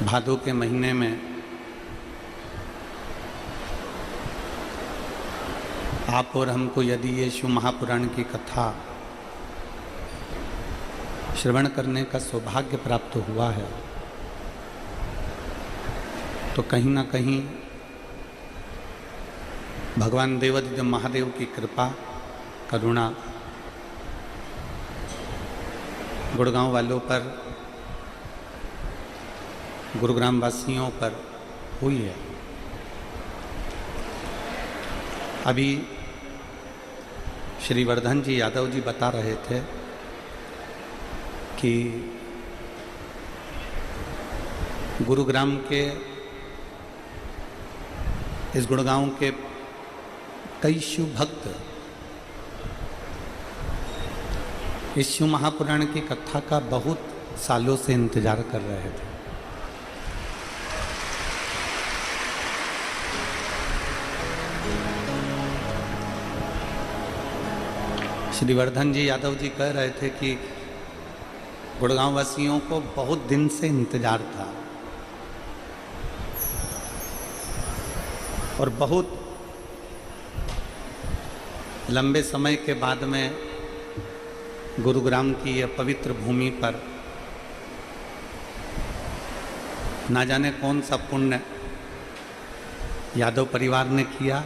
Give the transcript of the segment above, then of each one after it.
भादों के महीने में आप और हमको यदि ये शिव महापुराण की कथा श्रवण करने का सौभाग्य प्राप्त हुआ है तो कहीं ना कहीं भगवान देवाधिदेव महादेव की कृपा करुणा गुड़गांव वालों पर, गुरुग्राम वासियों पर हुई है। अभी श्री वर्धन जी यादव जी बता रहे थे कि गुरुग्राम के इस गुड़गांव के कई शिव भक्त इस शिव महापुराण की कथा का बहुत सालों से इंतजार कर रहे थे। श्री वर्धन जी यादव जी कह रहे थे कि गुड़गांव वासियों को बहुत दिन से इंतजार था और बहुत लंबे समय के बाद में गुरुग्राम की यह पवित्र भूमि पर ना जाने कौन सा पुण्य यादव परिवार ने किया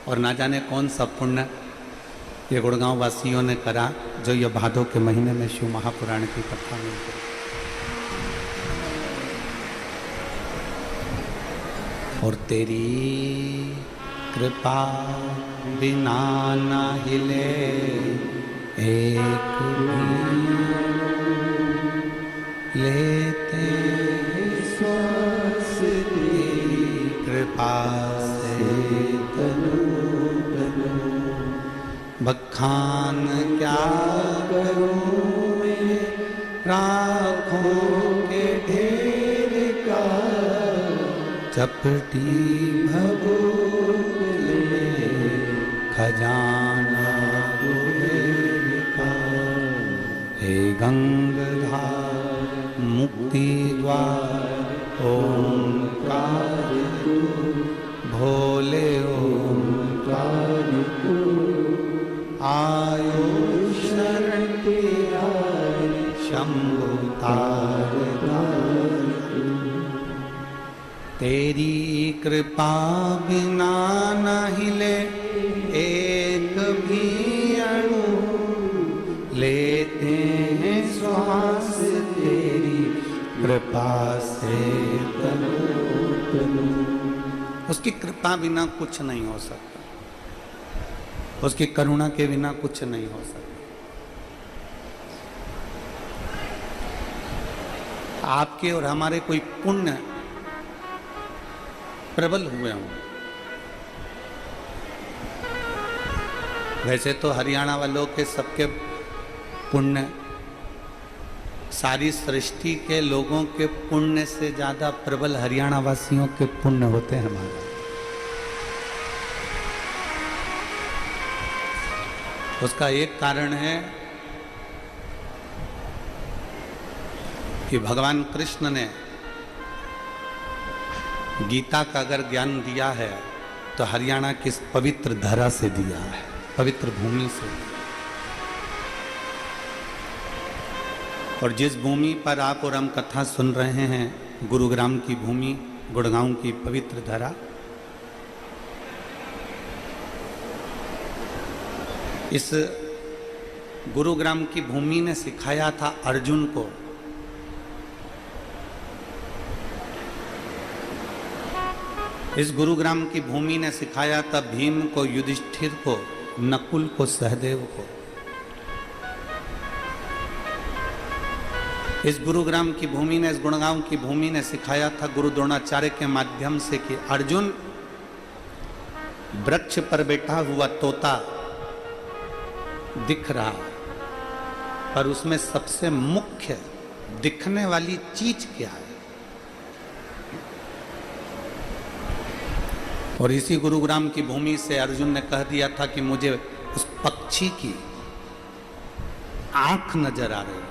और ना जाने कौन सा पुण्य ये गुड़गांव वासियों ने करा जो ये भादों के महीने में शिव महापुराण की कथा में और तेरी कृपा बिना न हिले एक भी लेते श्वास तेरी कृपा से बखान क्या करूं मैं राखों के ढेर का चपटी भभूत में खजाना का। हे गंगाधार मुक्ति द्वार ओंकार तू भोले ओंकार तू आयो शरण तेरा शंभु तार तेरी कृपा बिना न हिले एक भी अणु लेते हैं श्वास तेरी कृपा से तनु। उसकी कृपा बिना कुछ नहीं हो सकता, उसकी करुणा के बिना कुछ नहीं हो सकता। आपके और हमारे कोई पुण्य प्रबल हुए हों। वैसे तो हरियाणा वालों के सबके पुण्य सारी सृष्टि के लोगों के पुण्य से ज्यादा प्रबल हरियाणा वासियों के पुण्य होते हैं हमारे। उसका एक कारण है कि भगवान कृष्ण ने गीता का अगर ज्ञान दिया है तो हरियाणा की पवित्र धरा से दिया है, पवित्र भूमि से। और जिस भूमि पर आप और हम कथा सुन रहे हैं, गुरुग्राम की भूमि, गुड़गांव की पवित्र धरा, इस गुरुग्राम की भूमि ने सिखाया था अर्जुन को इस गुरुग्राम की भूमि ने सिखाया था भीम को, युधिष्ठिर को, नकुल को, सहदेव को। इस गुरुग्राम की भूमि ने, इस गुड़गांव की भूमि ने सिखाया था गुरु द्रोणाचार्य के माध्यम से कि अर्जुन वृक्ष पर बैठा हुआ तोता दिख रहा पर उसमें सबसे मुख्य दिखने वाली चीज क्या है। और इसी गुरुग्राम की भूमि से अर्जुन ने कह दिया था कि मुझे उस पक्षी की आंख नजर आ रही है।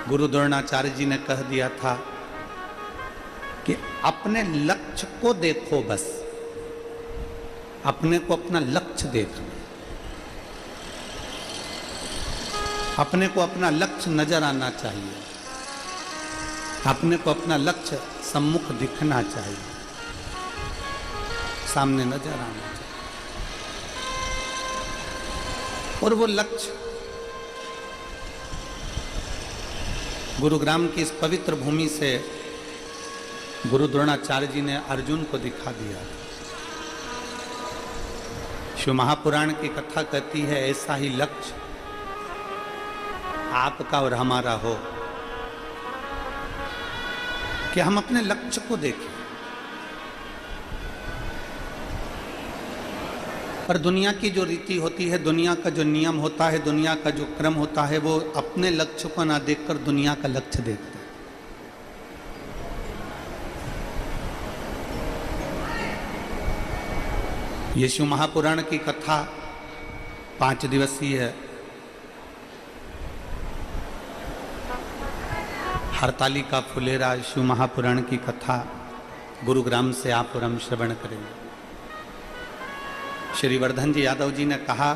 गुरु द्रोणाचार्य जी ने कह दिया था कि अपने लक्ष्य को देखो, बस अपने को अपना लक्ष्य देखना, अपने को अपना लक्ष्य नजर आना चाहिए, अपने को अपना लक्ष्य सम्मुख दिखना चाहिए, सामने नजर आना चाहिए। और वो लक्ष्य गुरुग्राम की इस पवित्र भूमि से गुरु द्रोणाचार्य जी ने अर्जुन को दिखा दिया। शिव महापुराण की कथा कहती है ऐसा ही लक्ष्य आपका और हमारा हो कि हम अपने लक्ष्य को देखें। पर दुनिया की जो रीति होती है, दुनिया का जो नियम होता है, दुनिया का जो क्रम होता है, वो अपने लक्ष्य को ना देखकर दुनिया का लक्ष्य देखते हैं। ये शिव महापुराण की कथा 5 दिवसीय है। हरतालिका फुलेरा शिव महापुराण की कथा गुरुग्राम से आप और हम श्रवण करेंगे। श्री वर्धन जी यादव जी ने कहा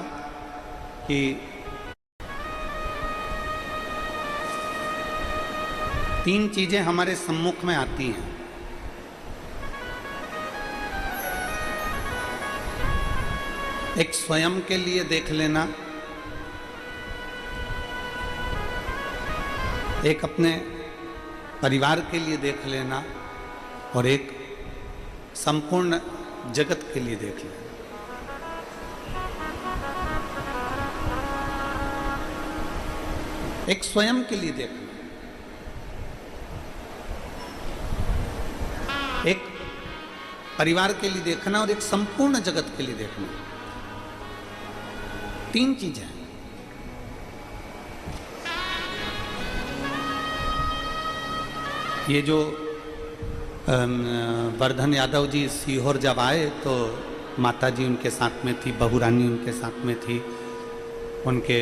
कि 3 चीजें हमारे सम्मुख में आती हैं। एक स्वयं के लिए देख लेना, एक अपने परिवार के लिए देख लेना और एक संपूर्ण जगत के लिए देख लेना। एक स्वयं के लिए देखना, एक परिवार के लिए देखना और एक संपूर्ण जगत के लिए देखना। 3 चीजें। ये जो वर्धन यादव जी सीहोर जब आए तो माता जी उनके साथ में थी, बहू रानी उनके साथ में थी, उनके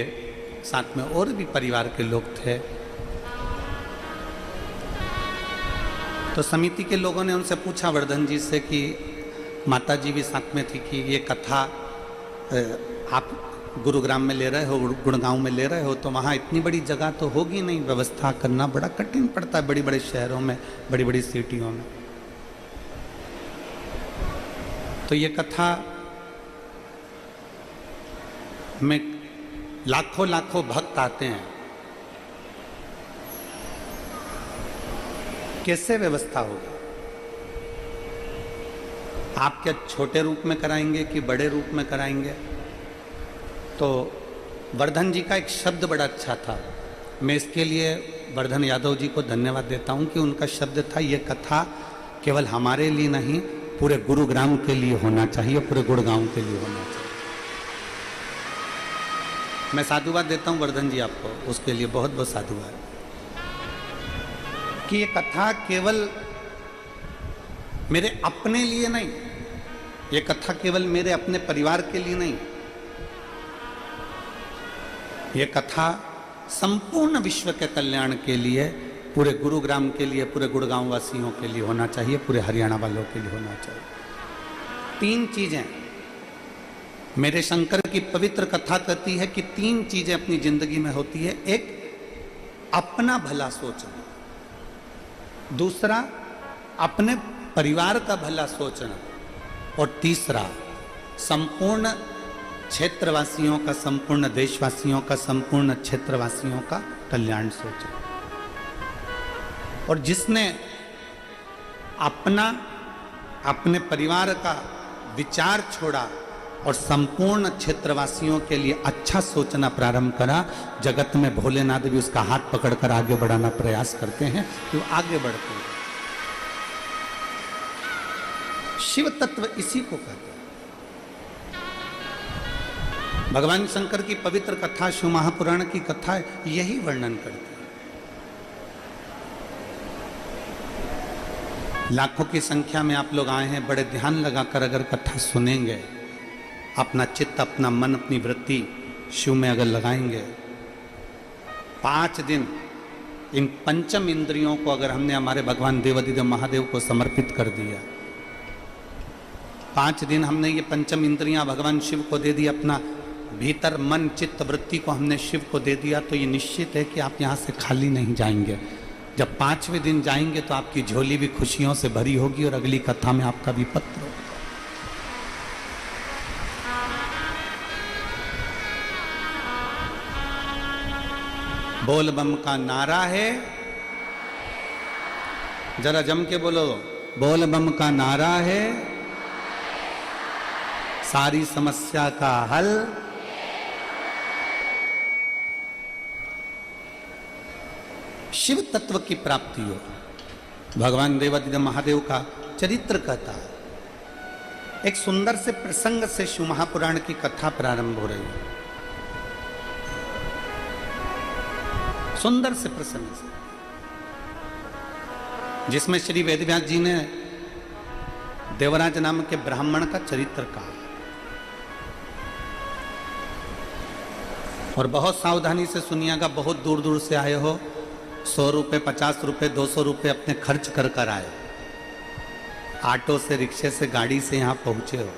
साथ में और भी परिवार के लोग थे। तो समिति के लोगों ने उनसे पूछा वर्धन जी से कि माता जी भी साथ में थी कि ये कथा आप गुरुग्राम में ले रहे हो, गुड़गांव में ले रहे हो, तो वहाँ इतनी बड़ी जगह तो होगी नहीं, व्यवस्था करना बड़ा कठिन पड़ता है बड़ी बड़े शहरों में, बड़ी बड़ी सिटियों में। तो ये कथा में लाखों लाखों भक्त आते हैं, कैसे व्यवस्था होगी? आप क्या छोटे रूप में कराएंगे कि बड़े रूप में कराएंगे? तो वर्धन जी का एक शब्द बड़ा अच्छा था, मैं इसके लिए वर्धन यादव जी को धन्यवाद देता हूं कि उनका शब्द था, ये कथा केवल हमारे लिए नहीं, पूरे गुरुग्राम के लिए होना चाहिए, पूरे गुड़गांव के लिए होना चाहिए। मैं साधुवाद देता हूं वर्धन जी आपको, उसके लिए बहुत बहुत साधुवाद कि ये कथा केवल मेरे अपने लिए नहीं, ये कथा केवल मेरे अपने परिवार के लिए नहीं, ये कथा संपूर्ण विश्व के कल्याण के लिए, पूरे गुरुग्राम के लिए, पूरे गुड़गांव वासियों के लिए होना चाहिए, पूरे हरियाणा वालों के लिए होना चाहिए। 3 चीजें मेरे शंकर की पवित्र कथा कहती है कि 3 चीजें अपनी जिंदगी में होती है। एक, अपना भला सोचना, दूसरा अपने परिवार का भला सोचना, और तीसरा संपूर्ण क्षेत्रवासियों का, संपूर्ण देशवासियों का, संपूर्ण क्षेत्रवासियों का कल्याण सोचना। और जिसने अपने परिवार का विचार छोड़ा और संपूर्ण क्षेत्रवासियों के लिए अच्छा सोचना प्रारंभ करा, जगत में भोलेनाथ भी उसका हाथ पकड़कर आगे बढ़ाना प्रयास करते हैं कि वो आगे बढ़ते हैं। शिव तत्व इसी को कहते हैं। भगवान शंकर की पवित्र कथा, शिव महापुराण की कथा यही वर्णन करती है। लाखों की संख्या में आप लोग आए हैं, बड़े ध्यान लगाकर अगर कथा सुनेंगे, अपना चित्त, अपना मन, अपनी वृत्ति शिव में अगर लगाएंगे, 5 दिन इन पंचम इंद्रियों को अगर हमने हमारे भगवान देवाधिदेव महादेव को समर्पित कर दिया, 5 दिन हमने ये पंचम इंद्रियां भगवान शिव को दे दी, अपना भीतर मन चित्त वृत्ति को हमने शिव को दे दिया, तो ये निश्चित है कि आप यहाँ से खाली नहीं जाएंगे। जब 5वें दिन जाएंगे तो आपकी झोली भी खुशियों से भरी होगी और अगली कथा में आपका भी पत्र होगा। बोल बम का नारा है, जरा जम के बोलो, बोल बम का नारा है, सारी समस्या का हल। शिव तत्व की प्राप्ति हो, भगवान देवाधिदेव महादेव का चरित्र कहता है। एक सुंदर से प्रसंग से शिव महापुराण की कथा प्रारंभ हो रही है, सुंदर से प्रसंग से, जिसमें श्री वेदव्यास जी ने देवराज नाम के ब्राह्मण का चरित्र कहा और बहुत सावधानी से सुनिएगा। बहुत दूर दूर से आए हो, 100 रुपये, 50 रुपये, 200 रुपये अपने खर्च कर कर आए, ऑटो से, रिक्शे से, गाड़ी से यहां पहुंचे हो।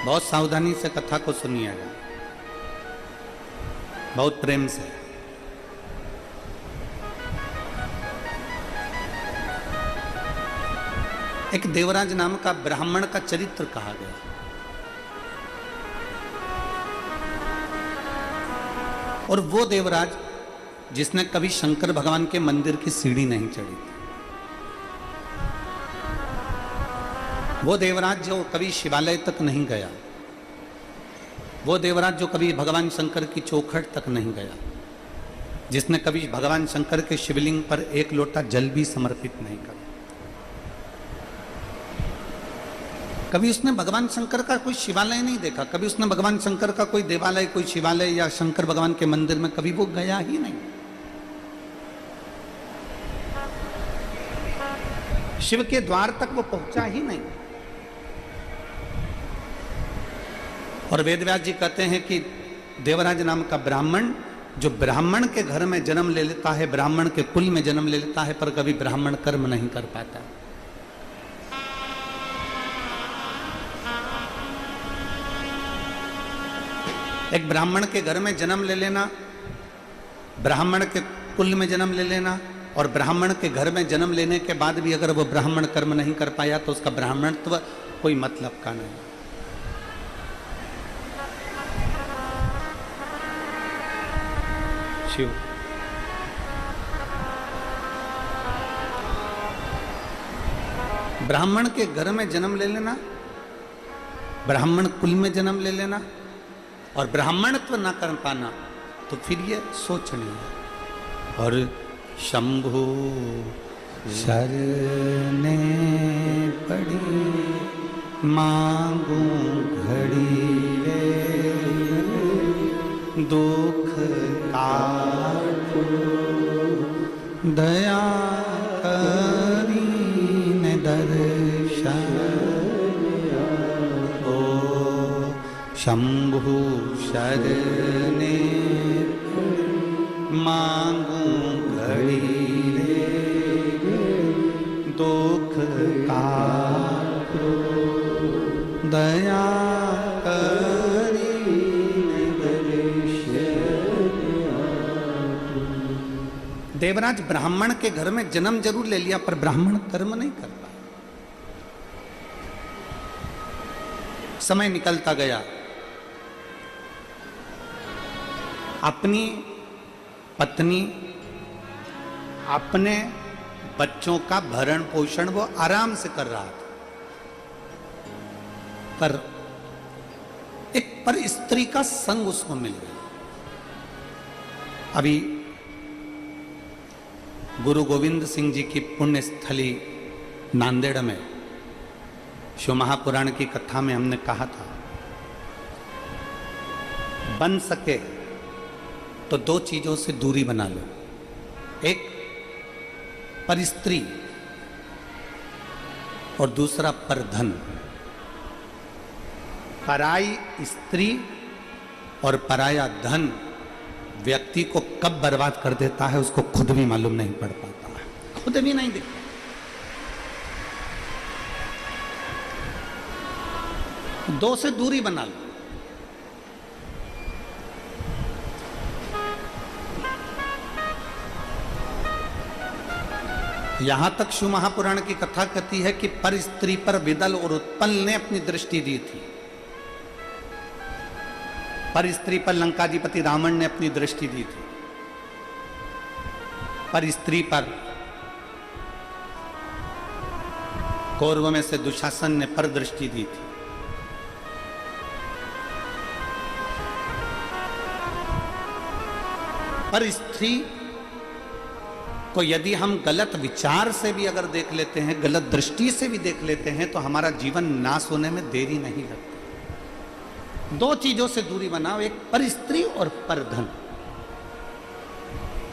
बहुत सावधानी से कथा को सुनिएगा, बहुत प्रेम से। एक देवराज नाम का ब्राह्मण का चरित्र कहा गया। और वो देवराज जिसने कभी शंकर भगवान के मंदिर की सीढ़ी नहीं चढ़ी थी, वो देवराज जो कभी शिवालय तक नहीं गया, वो देवराज जो कभी भगवान शंकर की चौखट तक नहीं गया, जिसने कभी भगवान शंकर के शिवलिंग पर एक लोटा जल भी समर्पित नहीं करा, कभी उसने भगवान शंकर का कोई शिवालय नहीं देखा, कभी उसने भगवान शंकर का कोई देवालय, कोई शिवालय या शंकर भगवान के मंदिर में कभी वो गया ही नहीं। शिव के द्वार तक वो पहुंचा ही नहीं। और वेदव्यास जी कहते हैं कि देवराज नाम का ब्राह्मण, जो ब्राह्मण के घर में जन्म ले लेता है, ब्राह्मण के कुल में जन्म ले लेता है, पर कभी ब्राह्मण कर्म नहीं कर पाता। एक ब्राह्मण के घर में जन्म ले लेना, ब्राह्मण के कुल में जन्म ले लेना, और ब्राह्मण के घर में जन्म लेने के बाद भी अगर वो ब्राह्मण कर्म नहीं कर पाया तो उसका ब्राह्मणत्व कोई मतलब का नहीं। शिव ब्राह्मण के घर में जन्म ले लेना, ब्राह्मण कुल में जन्म ले लेना और ब्राह्मणत्व ना कर पाना, तो फिर ये सोचनीय है। और शंभु शरणे पड़ी मांगू घड़ी रे, दुख काटो दया करीन दर्शन ओ, शंभु शरणे मांगू घड़ी रे, दुख काटो दया देवराज ब्राह्मण के घर में जन्म जरूर ले लिया, पर ब्राह्मण कर्म नहीं कर पाया। समय निकलता गया, अपनी पत्नी, अपने बच्चों का भरण पोषण वो आराम से कर रहा था, पर स्त्री का संग उसको मिल गया। अभी गुरु गोविंद सिंह जी की पुण्य स्थली नांदेड़ में शिव महापुराण की कथा में हमने कहा था, बन सके तो 2 चीजों से दूरी बना लो, एक पर स्त्री और दूसरा पर धन। पराई स्त्री और पराया धन व्यक्ति को कब बर्बाद कर देता है उसको खुद भी मालूम नहीं पड़ पाता है, खुद भी नहीं दिखता। दो से दूरी बना लो। यहां तक शिव महापुराण की कथा कहती है कि पर स्त्री पर विदल और उत्पल ने अपनी दृष्टि दी थी। पर स्त्री पर लंकाधिपति रावण ने अपनी दृष्टि दी थी। पर स्त्री पर कौरव में से दुशासन ने पर दृष्टि दी थी। पर स्त्री को यदि हम गलत विचार से भी अगर देख लेते हैं, गलत दृष्टि से भी देख लेते हैं, तो हमारा जीवन नाश होने में देरी नहीं लगती। दो चीजों से दूरी बनाओ, एक पर स्त्री और पर धन।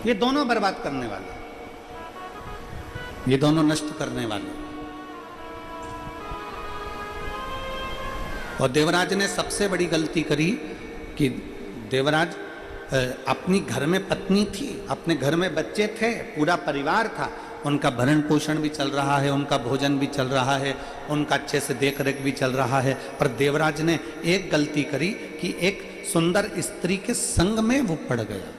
ये दोनों बर्बाद करने वाले, ये दोनों नष्ट करने वाले। और देवराज ने सबसे बड़ी गलती करी कि देवराज अपनी घर में पत्नी थी, अपने घर में बच्चे थे, पूरा परिवार था, उनका भरण पोषण भी चल रहा है, उनका भोजन भी चल रहा है, उनका अच्छे से देख रेख भी चल रहा है। पर देवराज ने एक गलती करी कि एक सुंदर स्त्री के संग में वो पड़ गया।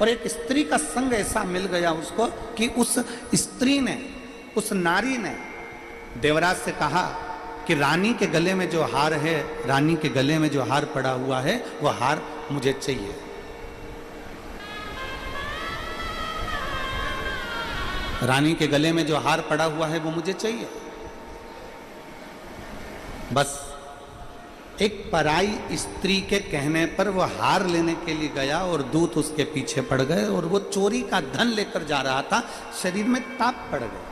और एक स्त्री का संग ऐसा मिल गया उसको कि उस स्त्री ने, उस नारी ने देवराज से कहा कि रानी के गले में जो हार है, रानी के गले में जो हार पड़ा हुआ है, वो हार मुझे चाहिए। रानी के गले में जो हार पड़ा हुआ है वो मुझे चाहिए। बस एक पराई स्त्री के कहने पर वो हार लेने के लिए गया और दूत उसके पीछे पड़ गए और वो चोरी का धन लेकर जा रहा था, शरीर में ताप पड़ गया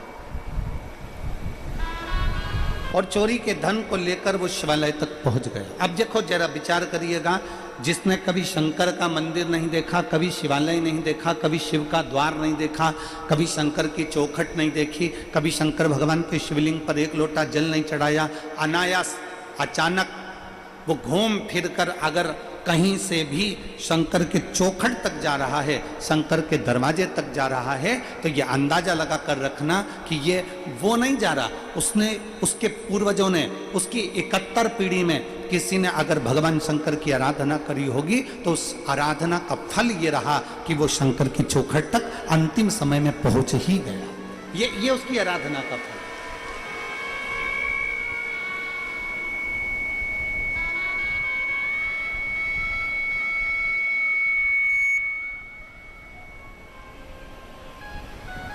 और चोरी के धन को लेकर वो शिवालय तक पहुंच गया। अब देखो जरा विचार करिएगा, जिसने कभी शंकर का मंदिर नहीं देखा, कभी शिवालय नहीं देखा, कभी शिव का द्वार नहीं देखा, कभी शंकर की चौखट नहीं देखी, कभी शंकर भगवान के शिवलिंग पर एक लोटा जल नहीं चढ़ाया, अनायास अचानक वो घूम फिर कर अगर कहीं से भी शंकर के चौखट तक जा रहा है, शंकर के दरवाजे तक जा रहा है, तो ये अंदाजा लगा कर रखना कि ये वो नहीं जा रहा, उसने, उसके पूर्वजों ने, उसकी 71 पीढ़ी में किसी ने अगर भगवान शंकर की आराधना करी होगी तो उस आराधना का फल ये रहा कि वो शंकर की चौखट तक अंतिम समय में पहुंच ही गया। ये उसकी आराधना का फल।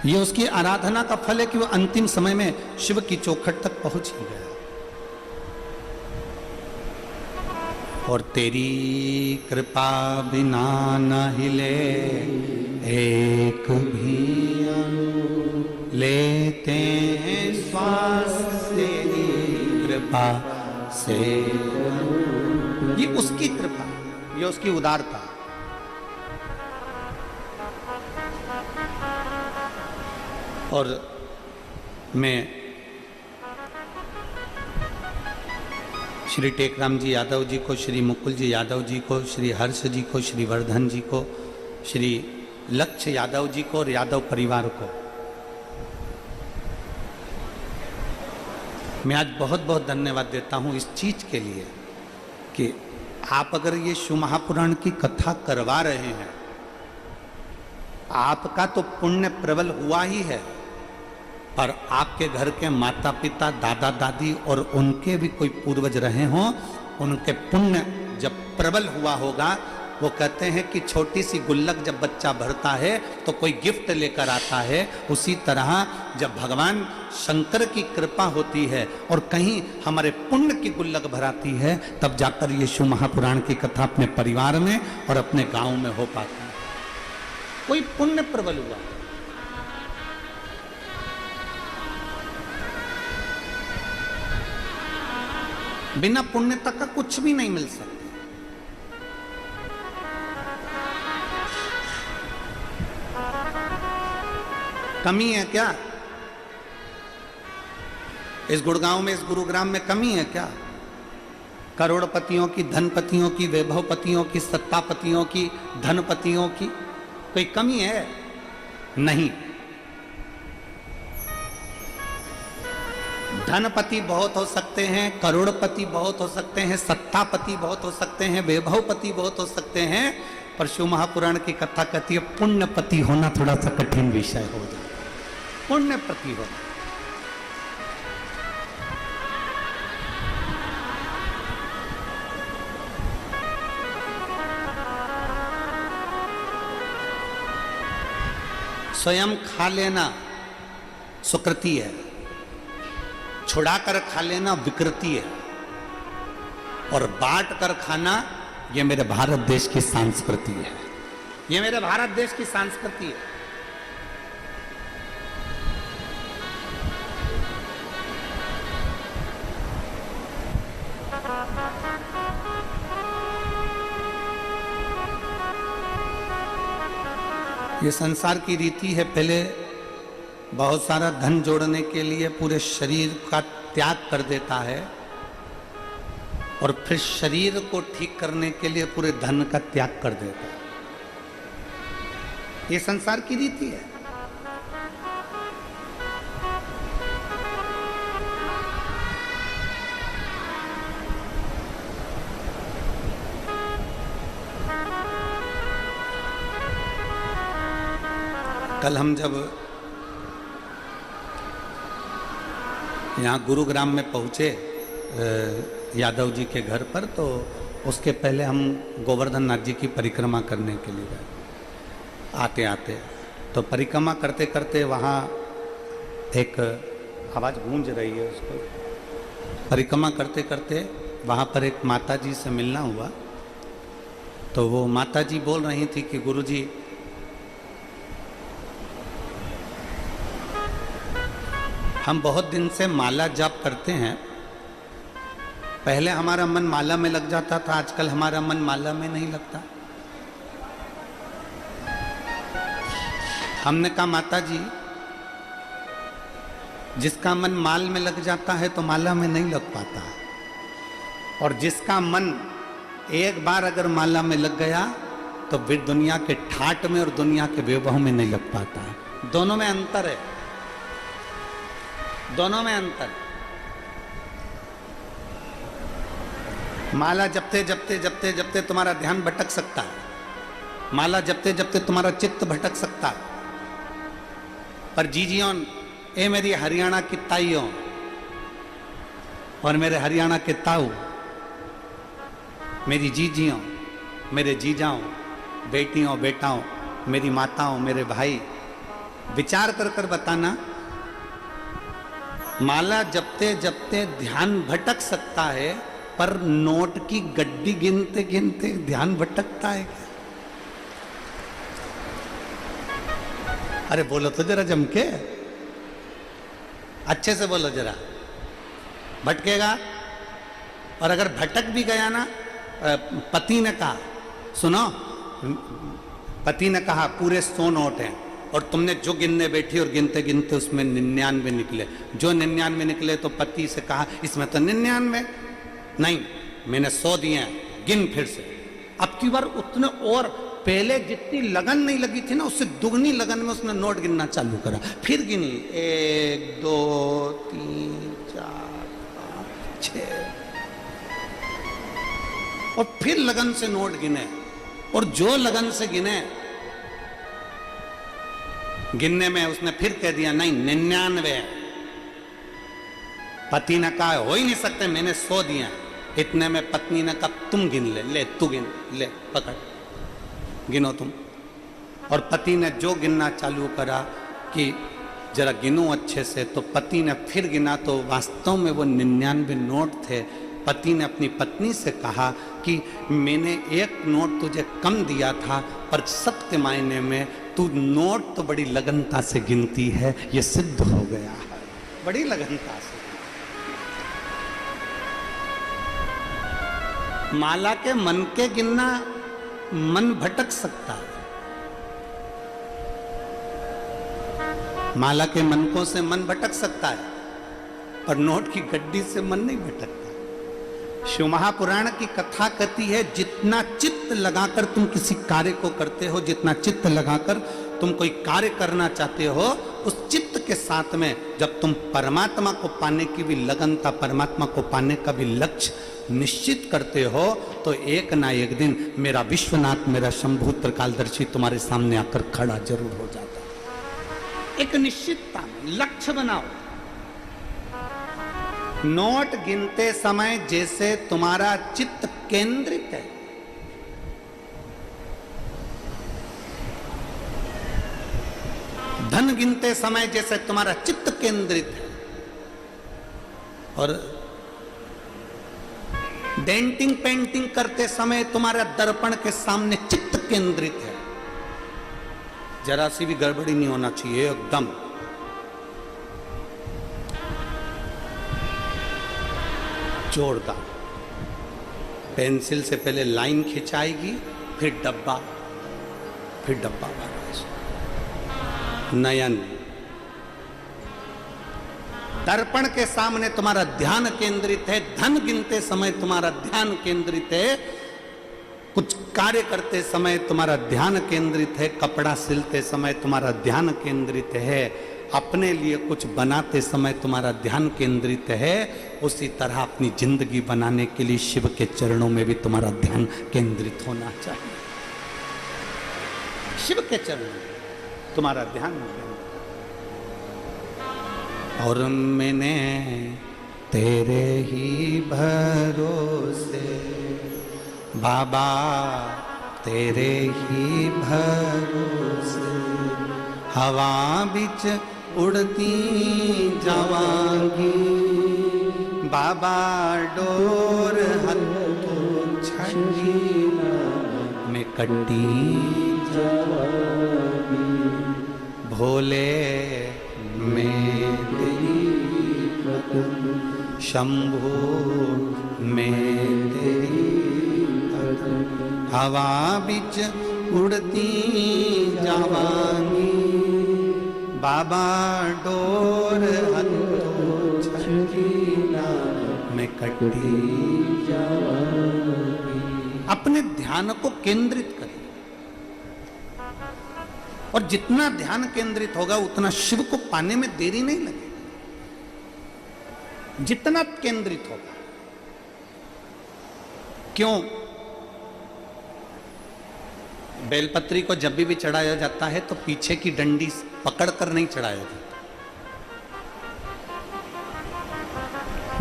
ये उसकी आराधना का फल है कि वो अंतिम समय में शिव की चौखट तक पहुंच ही गया। और तेरी कृपा बिना न हिले एक भी अणु, लेते हैं श्वास तेरी कृपा से। ये उसकी कृपा, ये उसकी उदारता। और मैं श्री टेकराम जी यादव जी को, श्री मुकुल जी यादव जी को, श्री हर्ष जी को, श्री वर्धन जी को, श्री लक्ष्य यादव जी को और यादव परिवार को मैं आज बहुत बहुत धन्यवाद देता हूँ इस चीज के लिए कि आप अगर ये शिव महापुराण की कथा करवा रहे हैं, आपका तो पुण्य प्रबल हुआ ही है, पर आपके घर के माता पिता, दादा दादी और उनके भी कोई पूर्वज रहे हों, उनके पुण्य जब प्रबल हुआ होगा। वो कहते हैं कि छोटी सी गुल्लक जब बच्चा भरता है तो कोई गिफ्ट लेकर आता है, उसी तरह जब भगवान शंकर की कृपा होती है और कहीं हमारे पुण्य की गुल्लक भराती है, तब जाकर ये शिव महापुराण की कथा अपने परिवार में और अपने गांव में हो पाती है। कोई पुण्य प्रबल हुआ। बिना पुण्यता का कुछ भी नहीं मिल सकता। कमी है क्या इस गुड़गांव में, इस गुरुग्राम में कमी है क्या? करोड़पतियों की, धनपतियों की, वैभवपतियों की, सत्तापतियों की, धनपतियों की कोई कमी है? नहीं। धनपति बहुत हो सकते हैं, करोड़पति बहुत हो सकते हैं, सत्तापति बहुत हो सकते हैं, वैभवपति बहुत हो सकते हैं, पर शिव महापुराण की कथा कहती है पुण्यपति होना थोड़ा सा कठिन विषय हो जाए। पुण्यपति होना, स्वयं खा लेना सुकृति है, छुड़ाकर खा लेना विकृति है, और बांट कर खाना ये मेरे भारत देश की संस्कृति है। ये मेरे भारत देश की संस्कृति है। ये संसार की रीति है, पहले बहुत सारा धन जोड़ने के लिए पूरे शरीर का त्याग कर देता है, और फिर शरीर को ठीक करने के लिए पूरे धन का त्याग कर देता है। ये संसार की रीति है। कल हम जब यहाँ गुरुग्राम में पहुँचे यादव जी के घर पर, तो उसके पहले हम गोवर्धन नाथ जी की परिक्रमा करने के लिए गए। आते आते तो परिक्रमा करते करते वहाँ एक आवाज़ गूंज रही है, उसको परिक्रमा करते करते वहाँ पर एक माता जी से मिलना हुआ। तो वो माता जी बोल रही थी कि गुरुजी, हम बहुत दिन से माला जाप करते हैं। पहले हमारा मन माला में लग जाता था, आजकल हमारा मन माला में नहीं लगता। हमने कहा माता जी, जिसका मन माल में लग जाता है तो माला में नहीं लग पाता, और जिसका मन एक बार अगर माला में लग गया तो फिर दुनिया के ठाट में और दुनिया के वैभव में नहीं लग पाता है। दोनों में अंतर है, दोनों में अंतर। माला जपते जपते जपते जपते तुम्हारा ध्यान भटक सकता है, माला जपते जपते तुम्हारा चित्त भटक सकता है, पर जीजियों, ए मेरी हरियाणा की ताइयों और मेरे हरियाणा के ताऊ, मेरी जीजियों, मेरे जीजाओं, बेटियों बेटाओं, मेरी माताओं, मेरे भाई, विचार कर कर बताना, माला जपते जपते ध्यान भटक सकता है, पर नोट की गड्डी गिनते गिनते ध्यान भटकता है क्या? अरे बोलो तो जरा जम के, अच्छे से बोलो जरा। भटकेगा। और अगर भटक भी गया ना, पति ने कहा, सुनो, पति ने कहा पूरे 100 नोट हैं, और तुमने जो गिनने बैठी और गिनते गिनते उसमें 99 निकले। जो 99 निकले तो पति से कहा इसमें तो 99 नहीं, मैंने 100 दिए हैं, गिन फिर से। अब की बार उतने, और पहले जितनी लगन नहीं लगी थी ना, उससे दुगनी लगन में उसने नोट गिनना चालू करा। फिर गिनी 1 2 3 4 5 6, और फिर लगन से नोट गिने, और जो लगन से गिने, गिनने में उसने फिर कह दिया नहीं 99। पति ने कहा हो ही नहीं सकते, मैंने 100 दिया। इतने में पत्नी ने कहा तुम गिन ले, ले तू गिन ले, पकड़ गिनो तुम। और पति ने जो गिनना चालू करा कि जरा गिनो अच्छे से, तो पति ने फिर गिना तो वास्तव में वो 99 नोट थे। पति ने अपनी पत्नी से कहा कि मैंने 1 नोट तुझे कम दिया था, पर सत्य मायने में तू नोट तो बड़ी लगनता से गिनती है, ये सिद्ध हो गया है, बड़ी लगनता से। माला के मन के गिनना, मन भटक सकता है। माला के मनकों से मन भटक सकता है, पर नोट की गड्डी से मन नहीं भटकता। शिव महापुराण की कथा कहती है, जितना चित्त लगाकर तुम किसी कार्य को करते हो, जितना चित्त लगाकर तुम कोई कार्य करना चाहते हो, उस चित्त के साथ में जब तुम परमात्मा को पाने की भी लगनता, परमात्मा को पाने का भी लक्ष्य निश्चित करते हो, तो एक ना एक दिन मेरा विश्वनाथ, मेरा शंभु त्रिकालदर्शी तुम्हारे सामने आकर खड़ा जरूर हो जाता है। एक निश्चितता में लक्ष्य बनाओ। नोट गिनते समय जैसे तुम्हारा चित्त केंद्रित है, धन गिनते समय जैसे तुम्हारा चित्त केंद्रित है, और डेंटिंग पेंटिंग करते समय तुम्हारा दर्पण के सामने चित्त केंद्रित है, जरा सी भी गड़बड़ी नहीं होना चाहिए, एकदम जोरदार। पेंसिल से पहले लाइन खिंचाएगी, फिर डब्बा नयन। दर्पण के सामने तुम्हारा ध्यान केंद्रित है, धन गिनते समय तुम्हारा ध्यान केंद्रित है, कुछ कार्य करते समय तुम्हारा ध्यान केंद्रित है, कपड़ा सिलते समय तुम्हारा ध्यान केंद्रित है, अपने लिए कुछ बनाते समय तुम्हारा ध्यान केंद्रित है। उसी तरह अपनी जिंदगी बनाने के लिए शिव के चरणों में भी तुम्हारा ध्यान केंद्रित होना चाहिए। शिव के चरणों में तुम्हारा ध्यान केंद्रित। और मैंने तेरे ही भरोसे बाबा, तेरे ही भरोसे हवा बिच उड़ती जावांगी, बाबा डोर हथों छड़ी में कटी जावांगी, भोले में तेरी शंभू में तेरी हवा बिच उड़ती जावांगी, बाबा डोर हथों छड़ीना में कटी जावांगी। अपने ध्यान को केंद्रित करें, और जितना ध्यान केंद्रित होगा उतना शिव को पाने में देरी नहीं लगेगी। जितना केंद्रित होगा, क्यों? बेलपत्री को जब भी चढ़ाया जाता है तो पीछे की डंडी पकड़कर नहीं चढ़ाया जाता।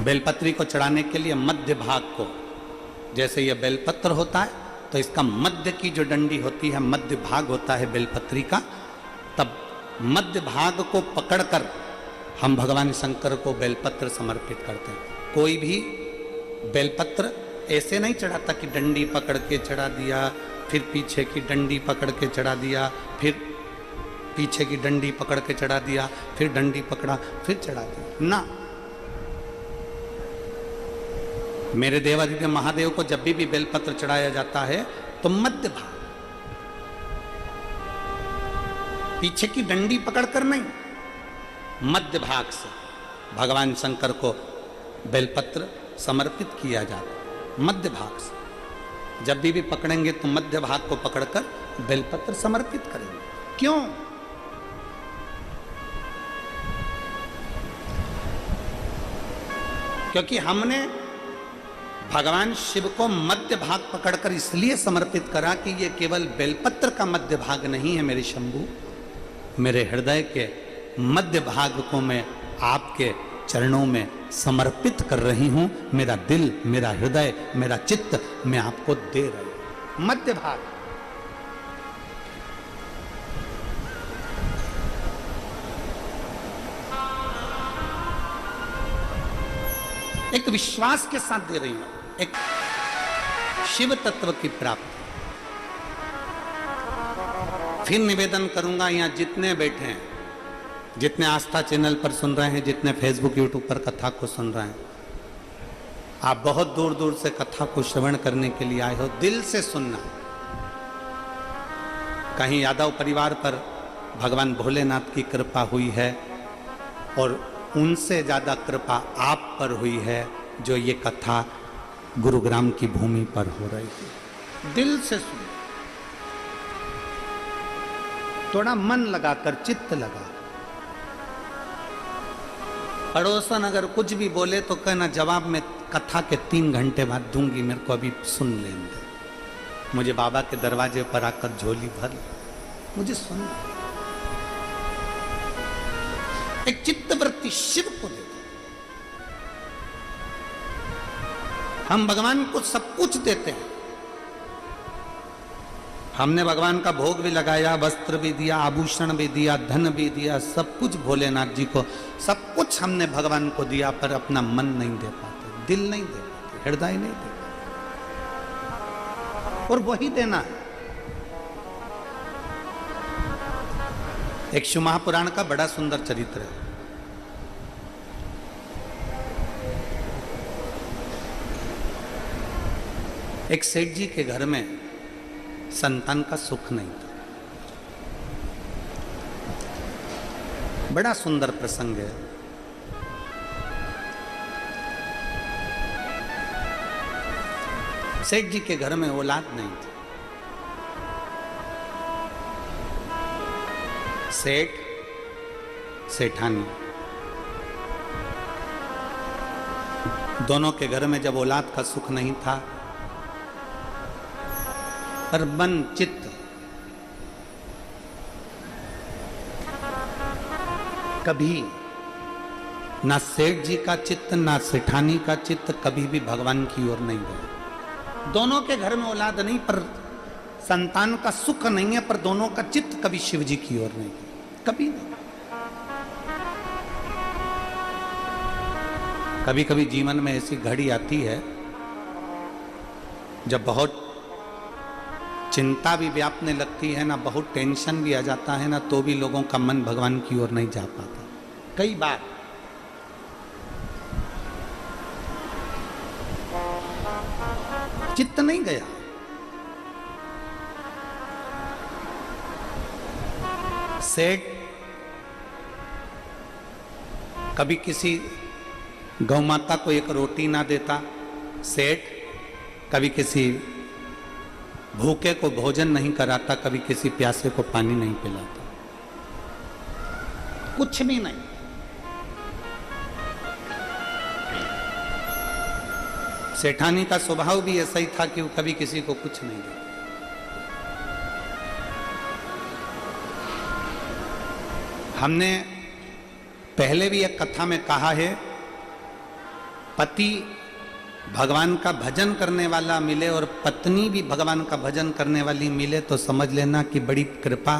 बेलपत्री को चढ़ाने के लिए मध्य भाग को, जैसे यह बेलपत्र होता है तो इसका मध्य की जो डंडी होती है, मध्य भाग होता है बेलपत्री का, तब मध्य भाग को पकड़कर हम भगवान शंकर को बेलपत्र समर्पित करते हैं। कोई भी बेलपत्र ऐसे नहीं चढ़ाता कि डंडी पकड़ के चढ़ा दिया, फिर पीछे की डंडी पकड़ के चढ़ा दिया, फिर पीछे की डंडी पकड़ के चढ़ा दिया, फिर डंडी पकड़ा, फिर चढ़ा दिया ना। मेरे देवादिदेव महादेव को जब भी बेलपत्र चढ़ाया जाता है तो मध्य भाग, पीछे की डंडी पकड़कर नहीं, मध्य भाग से भगवान शंकर को बेलपत्र समर्पित किया जाता। मध्य भाग से जब भी पकड़ेंगे तो मध्य भाग को पकड़कर बेलपत्र समर्पित करेंगे। क्यों? क्योंकि हमने भगवान शिव को मध्य भाग पकड़कर इसलिए समर्पित करा कि ये केवल बेलपत्र का मध्य भाग नहीं है मेरे शंभू, मेरे हृदय के मध्य भाग को मैं आपके चरणों में समर्पित कर रही हूं। मेरा दिल, मेरा हृदय, मेरा चित्त मैं आपको दे रही हूं। मध्य भाग एक विश्वास के साथ दे रही हूं, एक शिव तत्व की प्राप्ति। फिर निवेदन करूंगा, यहां जितने बैठे हैं, जितने आस्था चैनल पर सुन रहे हैं, जितने फेसबुक यूट्यूब पर कथा को सुन रहे हैं, आप बहुत दूर दूर से कथा को श्रवण करने के लिए आए हो। दिल से सुनना। कहीं यादव परिवार पर भगवान भोलेनाथ की कृपा हुई है और उनसे ज़्यादा कृपा आप पर हुई है, जो ये कथा गुरुग्राम की भूमि पर हो रही थी। दिल से सुन, थोड़ा मन लगाकर, चित्त लगा। पड़ोसन अगर कुछ भी बोले तो कहना जवाब में कथा के 3 घंटे बाद दूंगी, मेरे को अभी सुन लेने दे। मुझे बाबा के दरवाजे पर आकर झोली भर, मुझे सुन। एक चित्तवृत्ति शिव को दे। हम भगवान को सब कुछ देते हैं। हमने भगवान का भोग भी लगाया, वस्त्र भी दिया, आभूषण भी दिया, धन भी दिया, सब कुछ भोलेनाथ जी को, सब कुछ हमने भगवान को दिया, पर अपना मन नहीं दे पाते, दिल नहीं दे पाते, हृदय नहीं दे पाते। और वही देना है। एक शिव महापुराण का बड़ा सुंदर चरित्र है। एक सेठ जी के घर में संतान का सुख नहीं था। बड़ा सुंदर प्रसंग है। सेठ जी के घर में औलाद नहीं थी। सेठ, सेठानी, दोनों के घर में जब औलाद का सुख नहीं था, पर मन चित्त कभी ना सेठ जी का चित्त ना सेठानी का चित्त कभी भी भगवान की ओर नहीं गया। दोनों के घर में औलाद नहीं, पर संतान का सुख नहीं है, पर दोनों का चित्त कभी शिव जी की ओर नहीं गया, कभी नहीं। कभी कभी जीवन में ऐसी घड़ी आती है जब बहुत चिंता भी व्यापने लगती है ना, बहुत टेंशन भी आ जाता है ना, तो भी लोगों का मन भगवान की ओर नहीं जा पाता। कई बार चित्त नहीं गया। सेठ कभी किसी गौ माता को एक रोटी ना देता, सेठ कभी किसी भूखे को भोजन नहीं कराता, कभी किसी प्यासे को पानी नहीं पिलाता, कुछ भी नहीं। सेठानी का स्वभाव भी ऐसा ही था कि वो कभी किसी को कुछ नहीं देता। हमने पहले भी एक कथा में कहा है, पति भगवान का भजन करने वाला मिले और पत्नी भी भगवान का भजन करने वाली मिले तो समझ लेना कि बड़ी कृपा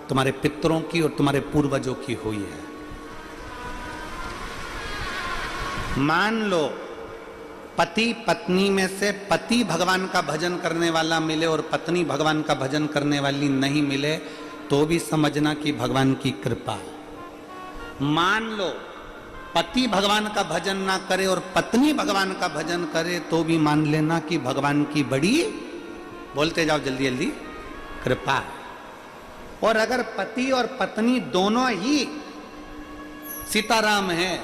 तुम्हारे पितरों की और तुम्हारे पूर्वजों की हुई है। मान लो पति पत्नी में से पति भगवान का भजन करने वाला मिले और पत्नी भगवान का भजन करने वाली नहीं मिले तो भी समझना कि भगवान की कृपा। मान लो पति भगवान का भजन ना करे और पत्नी भगवान का भजन करे तो भी मान लेना कि भगवान की बड़ी, बोलते जाओ जल्दी जल्दी, कृपा। और अगर पति और पत्नी दोनों ही सीताराम है,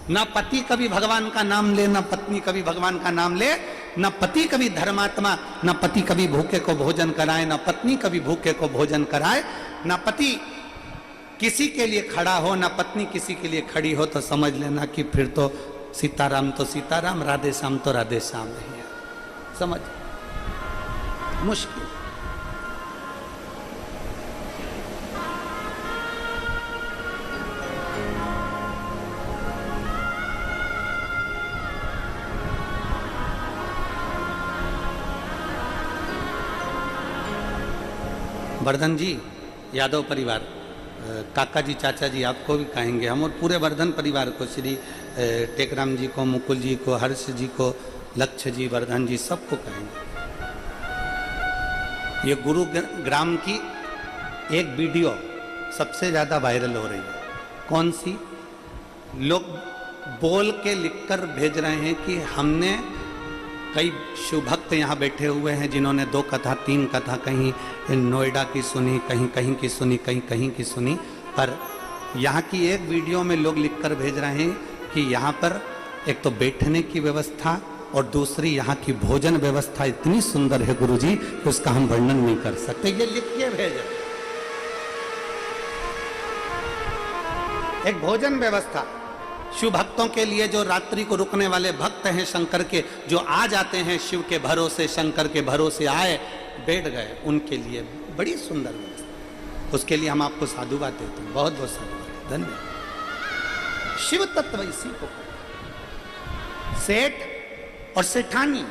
ना पति कभी भगवान का नाम ले, ना पत्नी कभी भगवान का नाम ले, ना पति कभी धर्मात्मा, ना पति कभी भूखे को भोजन कराए, ना पत्नी कभी भूखे को भोजन कराए, ना पति किसी के लिए खड़ा हो, ना पत्नी किसी के लिए खड़ी हो, तो समझ लेना कि फिर तो सीताराम तो सीताराम, राधे श्याम तो राधे श्याम नहीं है। समझ मुश्किल। वर्धन जी, यादव परिवार, काका जी, चाचा जी, आपको भी कहेंगे हम, और पूरे वर्धन परिवार को, श्री टेकराम जी को, मुकुल जी को, हर्ष जी को, लक्ष्य जी, वर्धन जी, सबको कहेंगे। ये गुरुग्राम की एक वीडियो सबसे ज़्यादा वायरल हो रही है। कौन सी? लोग बोल के लिखकर भेज रहे हैं कि हमने, कई शिव भक्त यहाँ बैठे हुए हैं जिन्होंने 2 कथा 3 कथा, कहीं नोएडा की सुनी, कहीं कहीं की सुनी, कहीं कहीं की सुनी, पर यहाँ की एक वीडियो में लोग लिखकर भेज रहे हैं कि यहाँ पर एक तो बैठने की व्यवस्था और दूसरी यहाँ की भोजन व्यवस्था इतनी सुंदर है गुरुजी कि उसका हम वर्णन नहीं कर सकते। ये लिख के भेजे एक भोजन व्यवस्था शिव भक्तों के लिए, जो रात्रि को रुकने वाले भक्त हैं शंकर के, जो आ जाते हैं शिव के भरोसे, शंकर के भरोसे आए बैठ गए, उनके लिए बड़ी सुंदर व्यवस्था। उसके लिए हम आपको साधुवाद देते हैं, बहुत बहुत साधुवाद, धन्यवाद। शिव तत्व इसी को, सेठ और सेठानी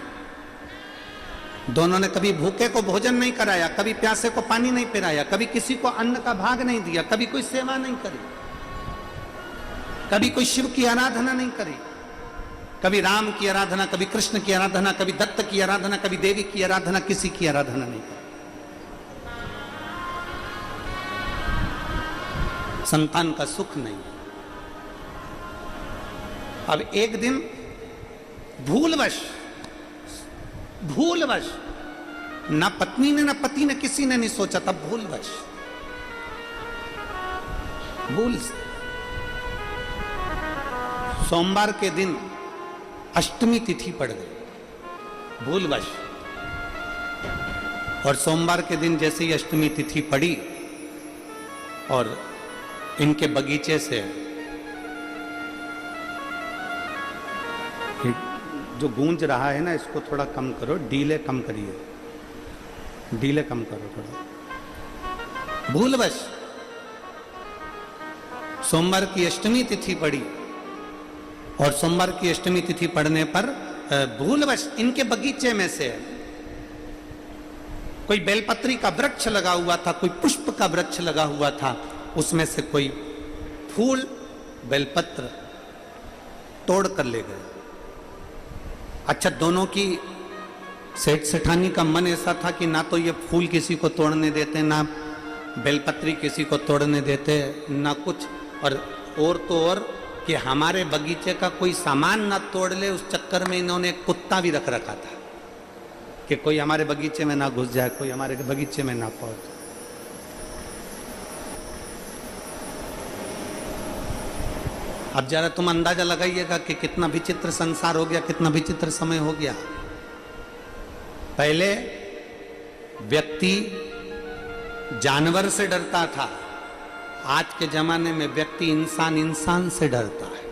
दोनों ने कभी भूखे को भोजन नहीं कराया, कभी प्यासे को पानी नहीं पिलाया, कभी किसी को अन्न का भाग नहीं दिया, कभी कोई सेवा नहीं करी, कभी कोई शिव की आराधना नहीं करी, कभी राम की आराधना, कभी कृष्ण की आराधना, कभी दत्त की आराधना, कभी देवी की आराधना, किसी की आराधना नहीं करी। संतान का सुख नहीं। अब एक दिन भूलवश ना पत्नी ने, ना पति ने, किसी ने नहीं सोचा था, भूल से सोमवार के दिन अष्टमी तिथि पड़ गई, भूलवश। और सोमवार के दिन जैसे ही अष्टमी तिथि पड़ी और इनके बगीचे से जो गूंज रहा है ना, इसको थोड़ा कम करो, डीले कम करिए, डीले कम करो थोड़ा। भूलवश सोमवार की अष्टमी तिथि पड़ी और सोमवार की अष्टमी तिथि पड़ने पर भूलवश इनके बगीचे में से कोई बेलपत्री का वृक्ष लगा हुआ था, कोई पुष्प का वृक्ष लगा हुआ था, उसमें से कोई फूल बेलपत्र तोड़ कर ले गए। अच्छा, दोनों की सेठ सेठानी का मन ऐसा था कि ना तो ये फूल किसी को तोड़ने देते, ना बेलपत्री किसी को तोड़ने देते, ना कुछ, और तो और कि हमारे बगीचे का कोई सामान ना तोड़ ले, उस चक्कर में इन्होंने एक कुत्ता भी रख रखा था कि कोई हमारे बगीचे में ना घुस जाए, कोई हमारे बगीचे में ना पहुंचे। अब जरा तुम अंदाजा लगाइएगा कि कितना विचित्र संसार हो गया, कितना विचित्र समय हो गया। पहले व्यक्ति जानवर से डरता था, आज के जमाने में व्यक्ति इंसान से डरता है।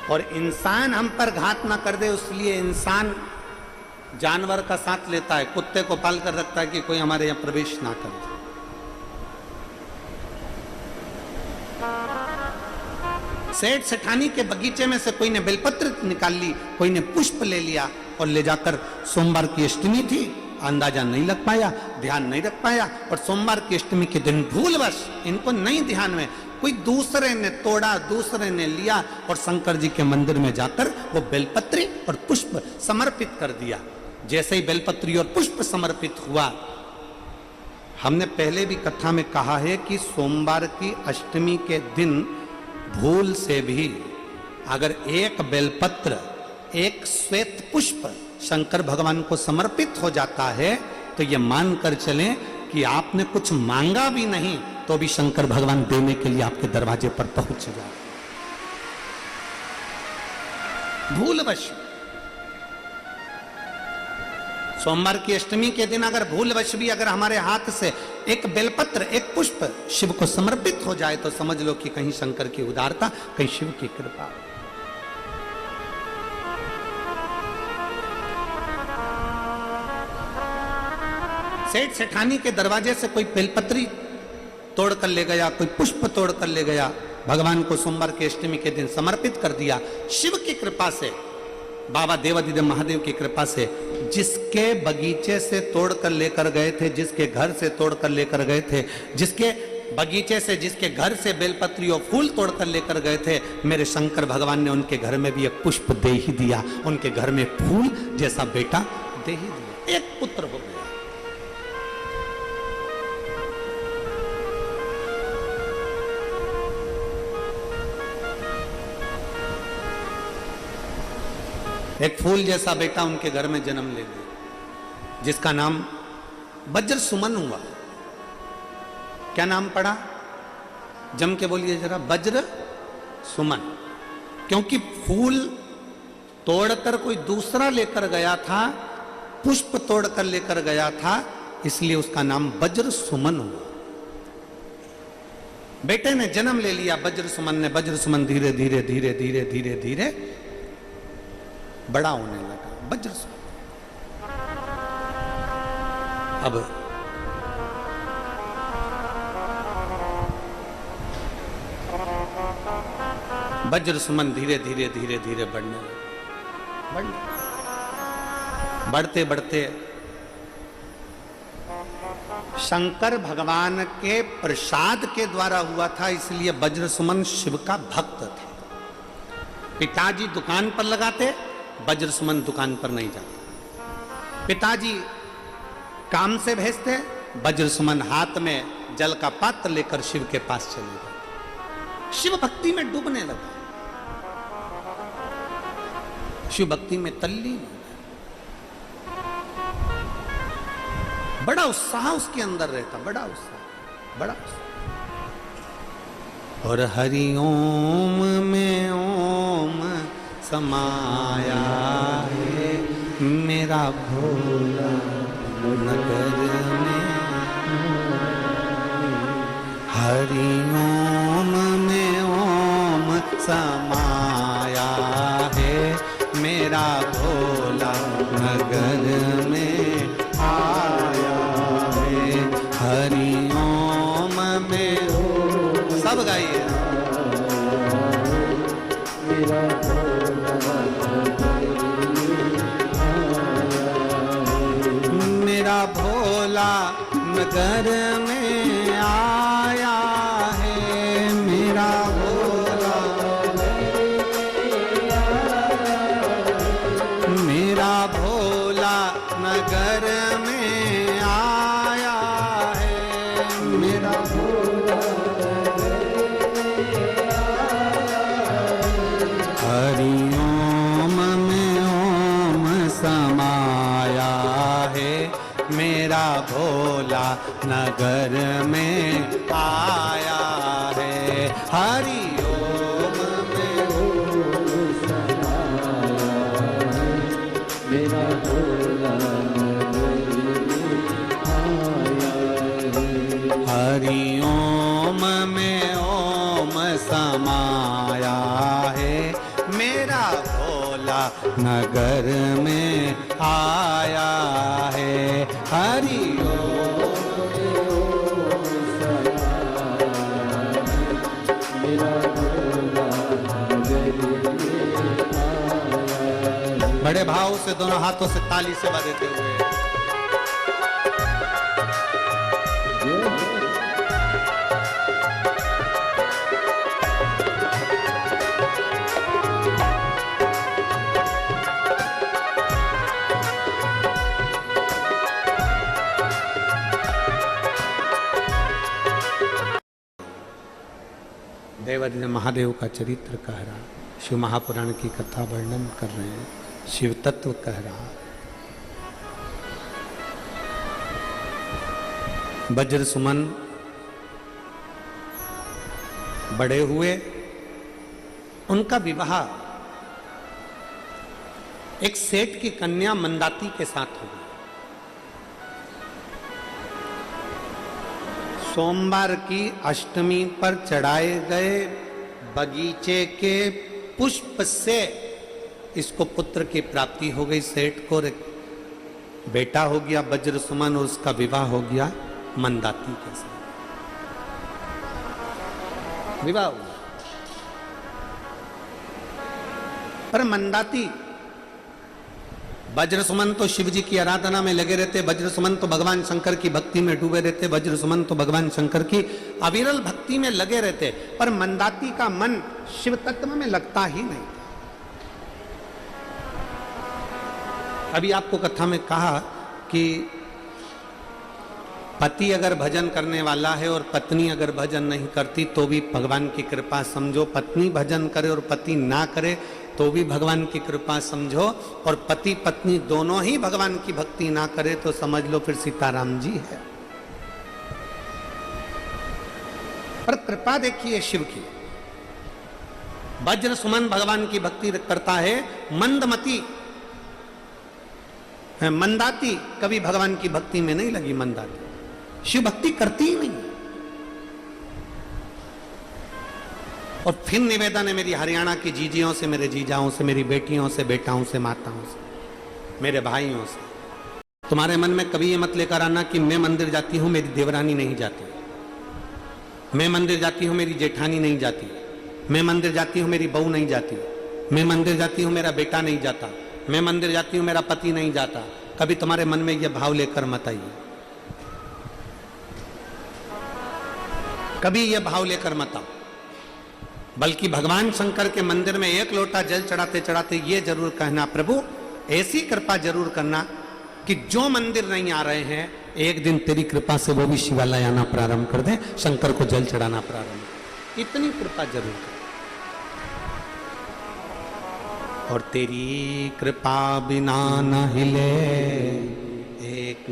और इंसान हम पर घात ना कर दे, इसलिए इंसान जानवर का साथ लेता है, कुत्ते को पाल कर रखता है कि कोई हमारे यहां प्रवेश ना करे। सेठ सेठानी के बगीचे में से कोई ने बेलपत्र निकाल ली, कोई ने पुष्प ले लिया और ले जाकर, सोमवार की अष्टमी थी, अंदाजा नहीं लग पाया, ध्यान नहीं रख पाया, और सोमवार की अष्टमी के दिन भूलवश, इनको नहीं ध्यान में, कोई दूसरे ने तोड़ा, दूसरे ने लिया और शंकर जी के मंदिर में जाकर वो बेलपत्री और पुष्प समर्पित कर दिया। जैसे ही बेलपत्री और पुष्प समर्पित हुआ, हमने पहले भी कथा में कहा है कि सोमवार की अष्टमी के दिन भूल से भी अगर एक बेलपत्र, एक श्वेत पुष्प शंकर भगवान को समर्पित हो जाता है, तो ये मानकर चलें कि आपने कुछ मांगा भी नहीं तो भी शंकर भगवान देने के लिए आपके दरवाजे पर पहुंच जाए। भूलवश सोमवार की अष्टमी के दिन अगर भूलवश भी अगर हमारे हाथ से एक बेलपत्र, एक पुष्प शिव को समर्पित हो जाए, तो समझ लो कि कहीं शंकर की उदारता, कहीं शिव की कृपा। सेठ सेठानी के दरवाजे से कोई बेलपत्री तोड़ कर ले गया, कोई पुष्प तोड़ कर ले गया, भगवान को सोमवार की अष्टमी के दिन समर्पित कर दिया। शिव की कृपा से, बाबा देवादिदेव महादेव की कृपा से, जिसके बगीचे से तोड़ कर लेकर गए थे, जिसके घर से तोड़ कर लेकर गए थे, जिसके बगीचे से, जिसके घर से बेलपत्री और फूल तोड़ कर लेकर गए थे, मेरे शंकर भगवान ने उनके घर में भी एक पुष्प दे ही दिया, उनके घर में फूल जैसा बेटा दे ही दिया, एक पुत्र हो गया। एक फूल जैसा बेटा उनके घर में जन्म ले लिया, जिसका नाम वज्र सुमन हुआ। क्या नाम पड़ा? जम के बोलिए जरा, वज्र सुमन। क्योंकि फूल तोड़कर कोई दूसरा लेकर गया था, पुष्प तोड़कर लेकर गया था, इसलिए उसका नाम वज्र सुमन हुआ। बेटे ने जन्म ले लिया वज्र सुमन ने, वज्र सुमन धीरे धीरे धीरे धीरे धीरे धीरे बड़ा होने लगा वज्र सुमन। अब वज्र सुमन धीरे धीरे धीरे धीरे बढ़ने लगा, बढ़ते बढ़ते शंकर भगवान के प्रसाद के द्वारा हुआ था, इसलिए वज्र सुमन शिव का भक्त थे। पिताजी दुकान पर लगाते, वज्र सुमन दुकान पर नहीं जाते। पिताजी काम से भेजते, वज्र सुमन हाथ में जल का पात्र लेकर शिव के पास चले गए। शिव भक्ति में डूबने लगा, शिव भक्ति में तल्लीन। बड़ा उत्साह उसके अंदर रहता, बड़ा उत्साह, बड़ा उत्साह। और हरि ओम में ओम समाया है मेरा भोला नगर में। हरि ओम में ओम समाया है मेरा भोला नगर में आया है। हरि ओम में ओम, सब गाइए। मेरा भोला नगर में आया है, मेरा भोला, मेरा भोला नगर में आया है, मेरा भोला। हरि ओम में ओम समाया है मेरा भोला नगर में आया है। हरि ओम में ओम समाया है मेरा भोला नगर में आया है। हरि ओम में ओम समाया है मेरा भोला नगर में आया है। हरि ओम मेरा भोला नगर में आया। बड़े भाव से दोनों हाथों से ताली से बजाते हुए देवज्ञ महादेव का चरित्र कह रहा, शिव महापुराण की कथा वर्णन कर रहे हैं, शिव तत्व कह रहा। वज्र सुमन बड़े हुए, उनका विवाह एक सेठ की कन्या मंदाती के साथ हुआ। सोमवार की अष्टमी पर चढ़ाए गए बगीचे के पुष्प से इसको पुत्र की प्राप्ति हो गई। सेठ को बेटा हो गया वज्र सुमन और उसका विवाह हो गया मंदाती के साथ। विवाह हुआ, पर मंदाती, वज्र सुमन तो शिव जी की आराधना में लगे रहते, वज्र सुमन तो भगवान शंकर की भक्ति में डूबे रहते, वज्र सुमन तो भगवान शंकर की अविरल भक्ति में लगे रहते, पर मंदाती का मन शिव तत्व में लगता ही नहीं। अभी आपको कथा में कहा कि पति अगर भजन करने वाला है और पत्नी अगर भजन नहीं करती तो भी भगवान की कृपा समझो, पत्नी भजन करे और पति ना करे तो भी भगवान की कृपा समझो, और पति पत्नी दोनों ही भगवान की भक्ति ना करे तो समझ लो फिर सीताराम जी है। पर कृपा देखिए शिव की, वज्र सुमन भगवान की भक्ति करता है, मंदमती मंदाती कभी भगवान की भक्ति में नहीं लगी। मंदाती शिव भक्ति करती ही नहीं। और फिर निवेदन है मेरी हरियाणा की जीजियों से, मेरे जीजाओं से, मेरी बेटियों से, बेटाओं से, माताओं से, मेरे भाइयों से, तुम्हारे मन में कभी ये मत लेकर आना कि मैं मंदिर जाती हूं मेरी देवरानी नहीं जाती, मैं मंदिर जाती हूं मेरी जेठानी नहीं जाती, मैं मंदिर जाती हूं मेरी बहू नहीं जाती, मैं मंदिर जाती हूं मेरा बेटा नहीं जाता, मैं मंदिर जाती हूं मेरा पति नहीं जाता। कभी तुम्हारे मन में यह भाव लेकर मत आइए, कभी यह भाव लेकर मत आओ। बल्कि भगवान शंकर के मंदिर में एक लोटा जल चढ़ाते चढ़ाते ये जरूर कहना, प्रभु ऐसी कृपा जरूर करना कि जो मंदिर नहीं आ रहे हैं एक दिन तेरी कृपा से वो भी शिवालय आना प्रारंभ कर दे, शंकर को जल चढ़ाना प्रारंभ। इतनी कृपा जरूर कर। और तेरी कृपा बिना न हिले एक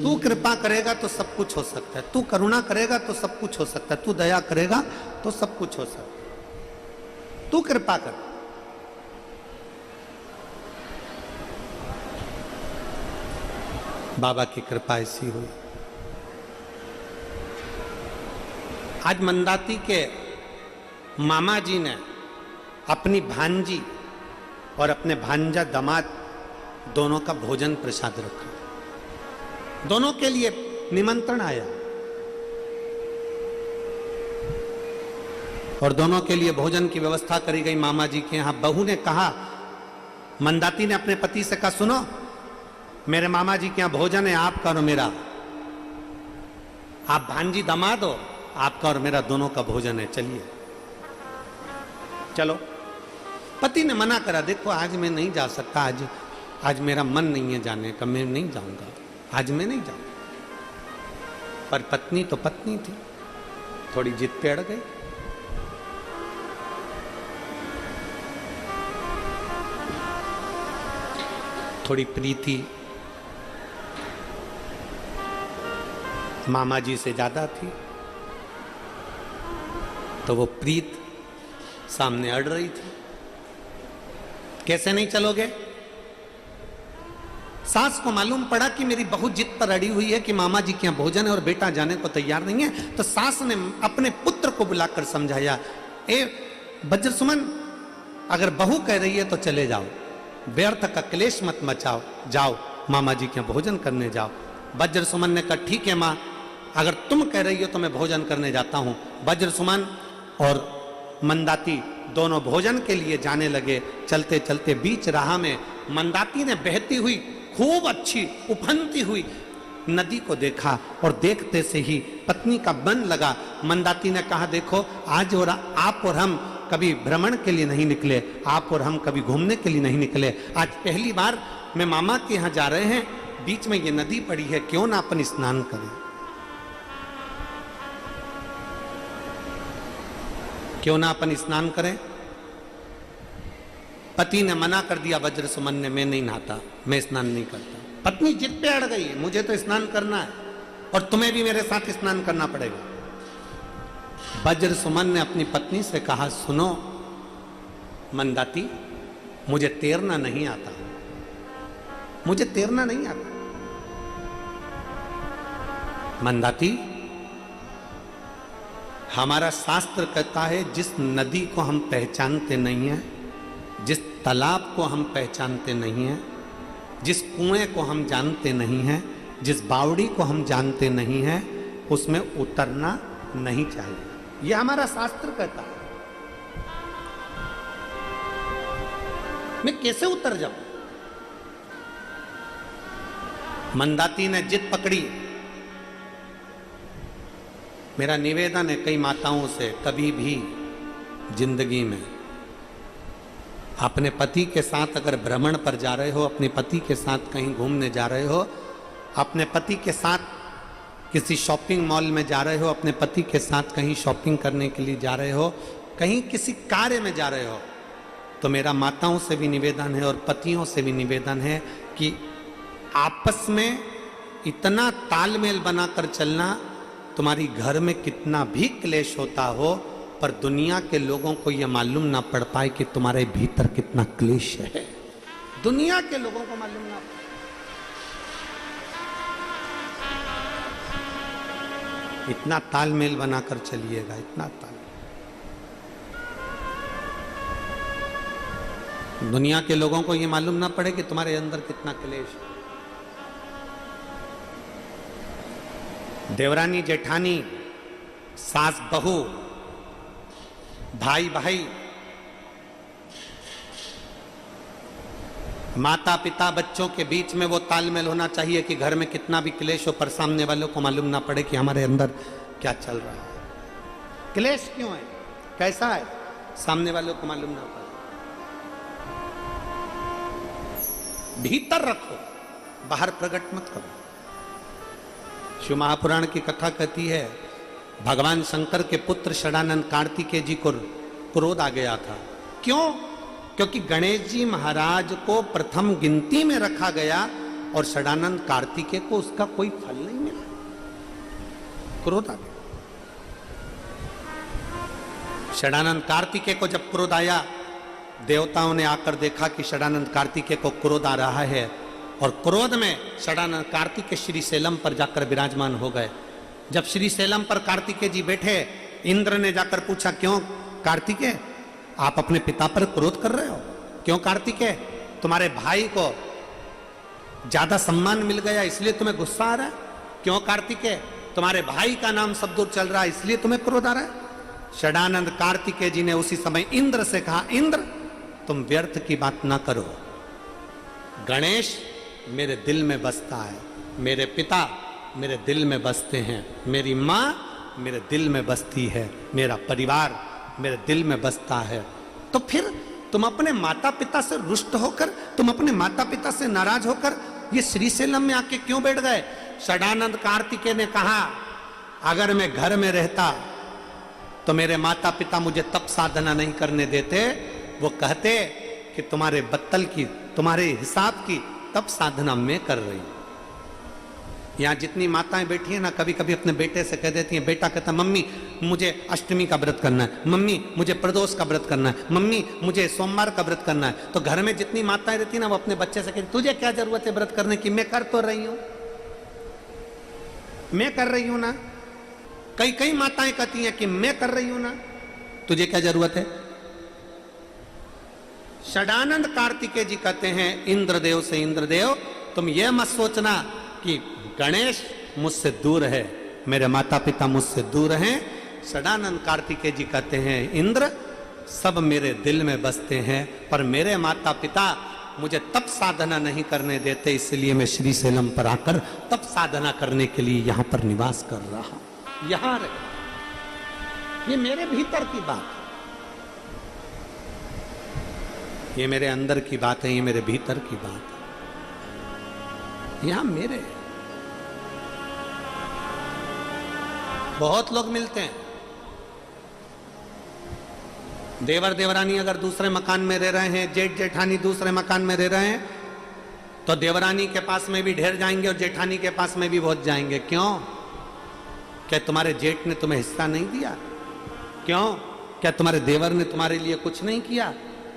तू कृपा करेगा तो सब कुछ हो सकता है, तू करुणा करेगा तो सब कुछ हो सकता है, तू दया करेगा तो सब कुछ हो सकता है। तू कृपा कर। बाबा की कृपा ऐसी हुई। आज मंदाती के मामा जी ने अपनी भांजी और अपने भांजा दामाद दोनों का भोजन प्रसाद रखा। दोनों के लिए निमंत्रण आया और दोनों के लिए भोजन की व्यवस्था करी गई मामा जी के यहां। बहू ने कहा, मंदाती ने अपने पति से कहा, सुनो मेरे मामा जी के यहां भोजन है, आपका और मेरा, आप भांजी दामाद हो, आपका और मेरा दोनों का भोजन है, चलिए चलो। पति ने मना करा, देखो आज मैं नहीं जा सकता, आज मेरा मन नहीं है जाने का, मैं नहीं जाऊंगा, आज मैं नहीं जाऊंगा। पर पत्नी तो पत्नी थी, थोड़ी जिद पे अड़ गई। थोड़ी प्रीति मामा जी से ज्यादा थी, तो वो प्रीत सामने अड़ रही थी। कैसे नहीं चलोगे? सास को मालूम पड़ा कि मेरी बहू जिद पर अड़ी हुई है कि मामा जी के यहाँ भोजन है और बेटा जाने को तैयार नहीं है, तो सास ने अपने पुत्र को बुलाकर समझाया, ए वज्र सुमन, अगर बहू कह रही है तो चले जाओ, व्यर्थ का क्लेश मत मचाओ, जाओ मामा जी के यहाँ भोजन करने जाओ। वज्र सुमन ने कहा, ठीक है माँ, अगर तुम कह रही हो तो मैं भोजन करने जाता हूं। वज्र सुमन और मंदाती दोनों भोजन के लिए जाने लगे। चलते चलते बीच राह में मंदाती ने बहती हुई खूब अच्छी उफनती हुई नदी को देखा और देखते से ही पत्नी का मन लगा। मंदाती ने कहा, देखो आज और आप और हम कभी भ्रमण के लिए नहीं निकले, आप और हम कभी घूमने के लिए नहीं निकले, आज पहली बार मैं मामा के यहाँ जा रहे हैं, बीच में ये नदी पड़ी है, क्यों ना अपन स्नान करें, क्यों ना अपन स्नान करें। पति ने मना कर दिया वज्र सुमन ने, मैं नहीं नहाता, मैं स्नान नहीं करता। पत्नी जिद पे अड़ गई, मुझे तो स्नान करना है और तुम्हें भी मेरे साथ स्नान करना पड़ेगा। वज्र सुमन ने अपनी पत्नी से कहा, सुनो मंदाती, मुझे तैरना नहीं आता, मुझे तैरना नहीं आता। मंदाती, हमारा शास्त्र कहता है जिस नदी को हम पहचानते नहीं हैं, जिस तालाब को हम पहचानते नहीं हैं, जिस कुएं को हम जानते नहीं हैं, जिस बावड़ी को हम जानते नहीं हैं, उसमें उतरना नहीं चाहिए। यह हमारा शास्त्र कहता है। मैं कैसे उतर जाऊं? मंदाती ने जिद पकड़ी। मेरा निवेदन है कई माताओं से, कभी भी जिंदगी में अपने पति के साथ अगर भ्रमण पर जा रहे हो, अपने पति के साथ कहीं घूमने जा रहे हो, अपने पति के साथ किसी शॉपिंग मॉल में जा रहे हो, अपने पति के साथ कहीं शॉपिंग करने के लिए जा रहे हो, कहीं किसी कार्य में जा रहे हो, तो मेरा माताओं से भी निवेदन है और पतियों से भी निवेदन है कि आपस में इतना तालमेल बनाकर चलना, तुम्हारी घर में कितना भी क्लेश होता हो, पर दुनिया के लोगों को यह मालूम ना पड़ पाए कि तुम्हारे भीतर कितना क्लेश है। दुनिया के लोगों को मालूम ना पड़े। इतना तालमेल बनाकर चलिएगा, इतना तालमेल। दुनिया के लोगों को यह मालूम ना पड़े कि तुम्हारे अंदर कितना क्लेश है। देवरानी जेठानी, सास बहू, भाई भाई, माता पिता बच्चों के बीच में वो तालमेल होना चाहिए कि घर में कितना भी क्लेश हो पर सामने वालों को मालूम ना पड़े कि हमारे अंदर क्या चल रहा है, क्लेश क्यों है, कैसा है, सामने वालों को मालूम ना पड़े। भीतर रखो, बाहर प्रकट मत करो। शिव महापुराण की कथा कहती है भगवान शंकर के पुत्र षडानंद कार्तिकेय जी को क्रोध आ गया था। क्यों? क्योंकि गणेश जी महाराज को प्रथम गिनती में रखा गया और षडानंद कार्तिकेय को उसका कोई फल नहीं मिला। क्रोध आ गया। षडानंद कार्तिकेय को जब क्रोध आया, देवताओं ने आकर देखा कि षडानंद कार्तिकेय को क्रोध आ रहा है और क्रोध में षडानंद कार्तिकेय श्री शैलम पर जाकर विराजमान हो गए। जब श्री शैलम पर कार्तिकेय जी बैठे, इंद्र ने जाकर पूछा, क्यों कार्तिकेय आप अपने पिता पर क्रोध कर रहे हो? क्यों कार्तिकेय, तुम्हारे भाई को ज्यादा सम्मान मिल गया इसलिए तुम्हें गुस्सा आ रहा है? क्यों कार्तिकेय, तुम्हारे भाई का नाम सब दूर चल रहा है इसलिए तुम्हें क्रोध आ रहा है? षडानंद कार्तिकेय जी ने उसी समय इंद्र से कहा, इंद्र तुम व्यर्थ की बात ना करो, गणेश मेरे दिल में बसता है, मेरे पिता मेरे दिल में बसते हैं, मेरी माँ मेरे दिल में बसती है, मेरा परिवार मेरे दिल में बसता है। तो फिर तुम अपने माता पिता से रुष्ट होकर, तुम अपने माता पिता से नाराज होकर ये श्रीशैलम में आके क्यों बैठ गए? षडानंद कार्तिकेय ने कहा, अगर मैं घर में रहता तो मेरे माता पिता मुझे तप साधना नहीं करने देते, वो कहते कि तुम्हारे बत्तल की, तुम्हारे हिसाब की तप साधना मैं कर रही हूं। यहां जितनी माताएं बैठी हैं ना, कभी कभी अपने बेटे से कह देती हैं, बेटा कहता मम्मी मुझे अष्टमी का व्रत करना है, मम्मी मुझे प्रदोष का व्रत करना है, मम्मी मुझे सोमवार का व्रत करना है। तो घर में जितनी माताएं रहती है ना, वो अपने बच्चे से कहती, तुझे क्या जरूरत है व्रत करने की, मैं कर तो रही हूं, मैं कर रही हूं ना। कई कई माताएं कहती हैं कि मैं कर रही हूं ना, तुझे क्या जरूरत है। षडानंद कार्तिकेय जी कहते हैं इंद्रदेव से, इंद्रदेव तुम ये मत सोचना कि गणेश मुझसे दूर है, मेरे माता पिता मुझसे दूर हैं। षडानंद कार्तिकेय जी कहते हैं, इंद्र सब मेरे दिल में बसते हैं, पर मेरे माता पिता मुझे तप साधना नहीं करने देते, इसलिए मैं श्रीशैलम पर आकर तप साधना करने के लिए यहां पर निवास कर रहा हूं। यहां रहे, ये मेरे भीतर की बात है, ये मेरे अंदर की बात है, ये मेरे भीतर की बात है। यहां मेरे बहुत लोग मिलते हैं, देवर देवरानी अगर दूसरे मकान में रह रहे हैं, जेठ जेठानी दूसरे मकान में रह रहे हैं, तो देवरानी के पास में भी ढेर जाएंगे और जेठानी के पास में भी बहुत जाएंगे। क्यों? क्या तुम्हारे जेठ ने तुम्हें हिस्सा नहीं दिया? क्यों? क्या तुम्हारे देवर ने तुम्हारे लिए कुछ नहीं किया?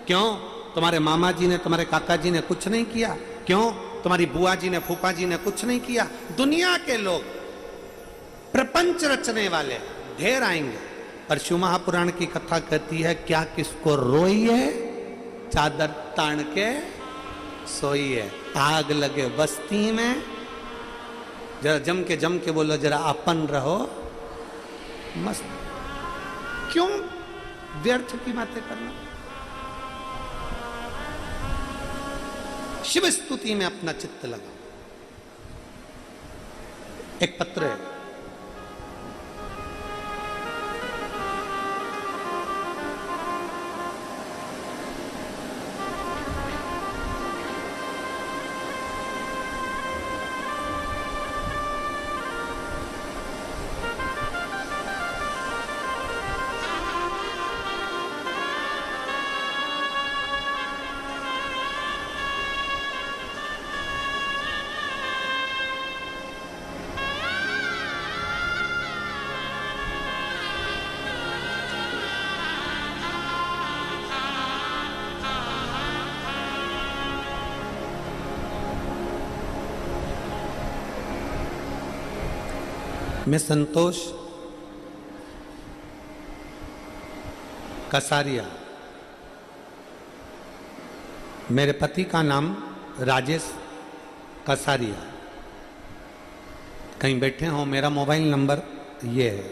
क्यों? तुम्हारे मामा जी ने, तुम्हारे काका जी ने कुछ नहीं किया? क्यों? तुम्हारी बुआ जी ने, फूफा जी ने कुछ नहीं किया? दुनिया के लोग, प्रपंच रचने वाले ढेर आएंगे। पर शिव महापुराण की कथा कहती है, क्या किसको रोइए, चादर तान के सोइए, आग लगे बस्ती में, जरा जम के बोलो, जरा अपन रहो मस्त। क्यों व्यर्थ की बातें करना? शिव स्तुति में अपना चित्त लगाओ। एक पत्र है, मैं संतोष कसारिया, मेरे पति का नाम राजेश कसारिया। कहीं बैठे हो, मेरा मोबाइल नंबर ये है।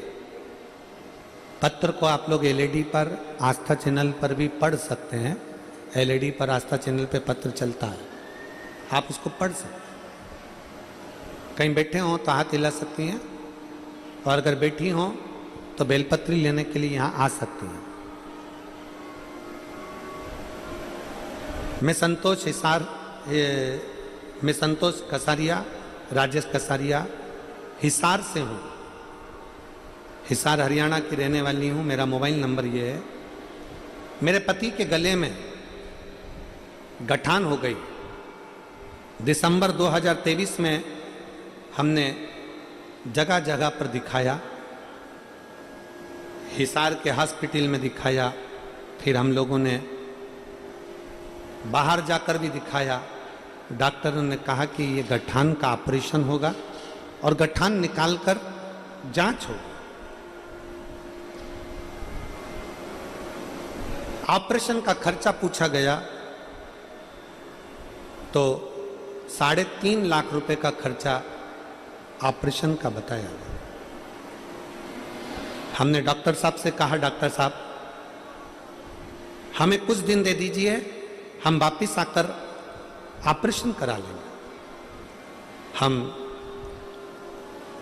पत्र को आप लोग एलईडी पर आस्था चैनल पर भी पढ़ सकते हैं। एलईडी पर आस्था चैनल पे पत्र चलता है, आप उसको पढ़ सकते हैं। कहीं बैठे हो तो हाथ हिला सकती हैं, और अगर बैठी हो तो बेलपत्री लेने के लिए यहाँ आ सकती हैं। मैं संतोष कसारिया, राजेश कसारिया, हिसार से हूँ। हिसार हरियाणा की रहने वाली हूँ। मेरा मोबाइल नंबर ये है। मेरे पति के गले में गठान हो गई। दिसंबर 2023 में हमने जगह जगह पर दिखाया, हिसार के हॉस्पिटल में दिखाया, फिर हम लोगों ने बाहर जाकर भी दिखाया। डॉक्टरों ने कहा कि ये गठान का ऑपरेशन होगा और गठान निकालकर जांच होगी। ऑपरेशन का खर्चा पूछा गया तो 3.5 लाख रुपए का खर्चा ऑपरेशन का बताया। हमने डॉक्टर साहब से कहा, डॉक्टर साहब हमें कुछ दिन दे दीजिए, हम वापिस आकर ऑपरेशन करा लेंगे।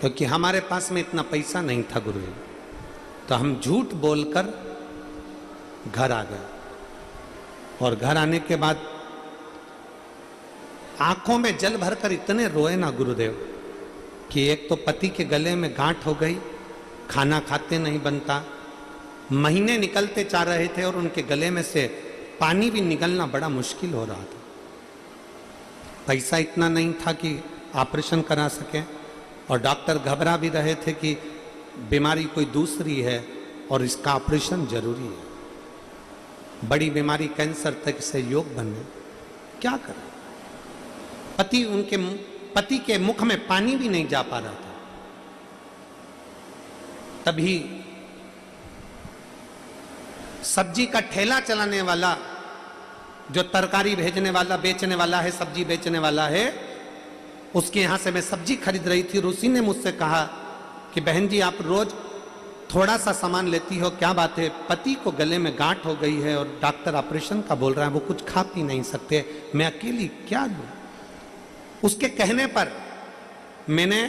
क्योंकि हमारे पास में इतना पैसा नहीं था गुरु जी, तो हम झूठ बोलकर घर आ गए। और घर आने के बाद आंखों में जल भरकर इतने रोए ना गुरुदेव कि एक तो पति के गले में गांठ हो गई, खाना खाते नहीं बनता, महीने निकलते जा रहे थे और उनके गले में से पानी भी निकलना बड़ा मुश्किल हो रहा था। पैसा इतना नहीं था कि ऑपरेशन करा सकें, और डॉक्टर घबरा भी रहे थे कि बीमारी कोई दूसरी है और इसका ऑपरेशन जरूरी है। बड़ी बीमारी कैंसर तक से योग बने, क्या करें। पति के मुख में पानी भी नहीं जा पा रहा था। तभी सब्जी का ठेला चलाने वाला, जो तरकारी भेजने वाला, बेचने वाला है, सब्जी बेचने वाला है, उसके यहां से मैं सब्जी खरीद रही थी। उसी ने मुझसे कहा कि बहन जी आप रोज थोड़ा सा सामान लेती हो, क्या बात है? पति को गले में गांठ हो गई है और डॉक्टर ऑपरेशन का बोल रहा है, वो कुछ खा पी नहीं सकते, मैं अकेली क्या दूं? उसके कहने पर मैंने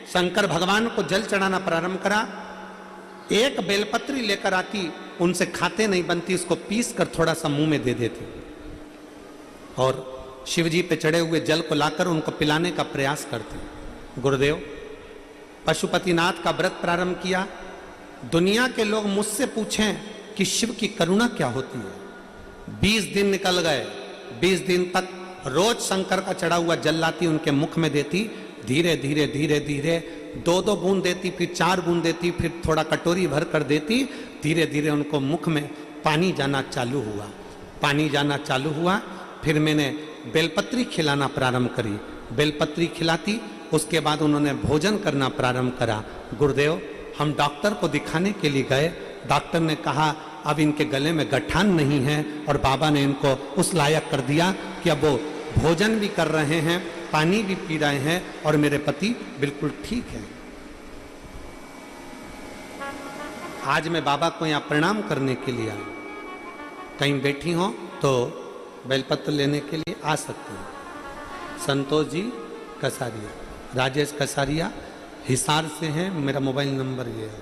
शंकर भगवान को जल चढ़ाना प्रारंभ करा। एक बेलपत्री लेकर आती, उनसे खाते नहीं बनती, उसको पीस कर थोड़ा सा मुंह में दे देती और शिव जी पे चढ़े हुए जल को लाकर उनको पिलाने का प्रयास करती। गुरुदेव, पशुपतिनाथ का व्रत प्रारंभ किया। दुनिया के लोग मुझसे पूछें कि शिव की करुणा क्या होती है। 20 दिन निकल गए। 20 दिन तक रोज शंकर का चढ़ा हुआ जल लाती, उनके मुख में देती। धीरे धीरे धीरे धीरे 2-2 बूंद देती, फिर 4 बूंद देती, फिर थोड़ा कटोरी भर कर देती। धीरे धीरे उनको मुख में पानी जाना चालू हुआ। पानी जाना चालू हुआ। फिर मैंने बेलपत्री खिलाना प्रारंभ करी। बेलपत्री खिलाती, उसके बाद उन्होंने भोजन करना प्रारंभ करा। गुरुदेव, हम डॉक्टर को दिखाने के लिए गए। डॉक्टर ने कहा अब इनके गले में गठान नहीं है, और बाबा ने इनको उस लायक कर दिया कि अब वो भोजन भी कर रहे हैं, पानी भी पी रहे हैं, और मेरे पति बिल्कुल ठीक है। आज मैं बाबा को यहाँ प्रणाम करने के लिए आई। कहीं बैठी हो तो बेलपत्र लेने के लिए आ सकते हैं। संतोष जी कसारिया, राजेश कसारिया, हिसार से हैं। मेरा मोबाइल नंबर ये है।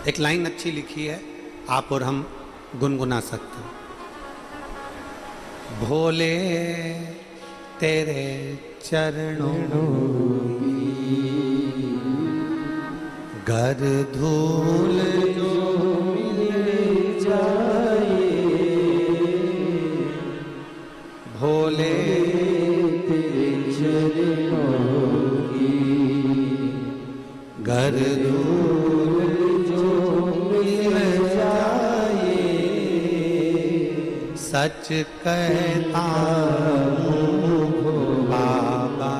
एक लाइन अच्छी लिखी है, आप और हम गुनगुना सकते हैं। भोले तेरे चरणों घर धूल जो मिल जाए, भोले तेरे चरणों घर धूल जो मिल जाए, सच कहता हूँ बाबा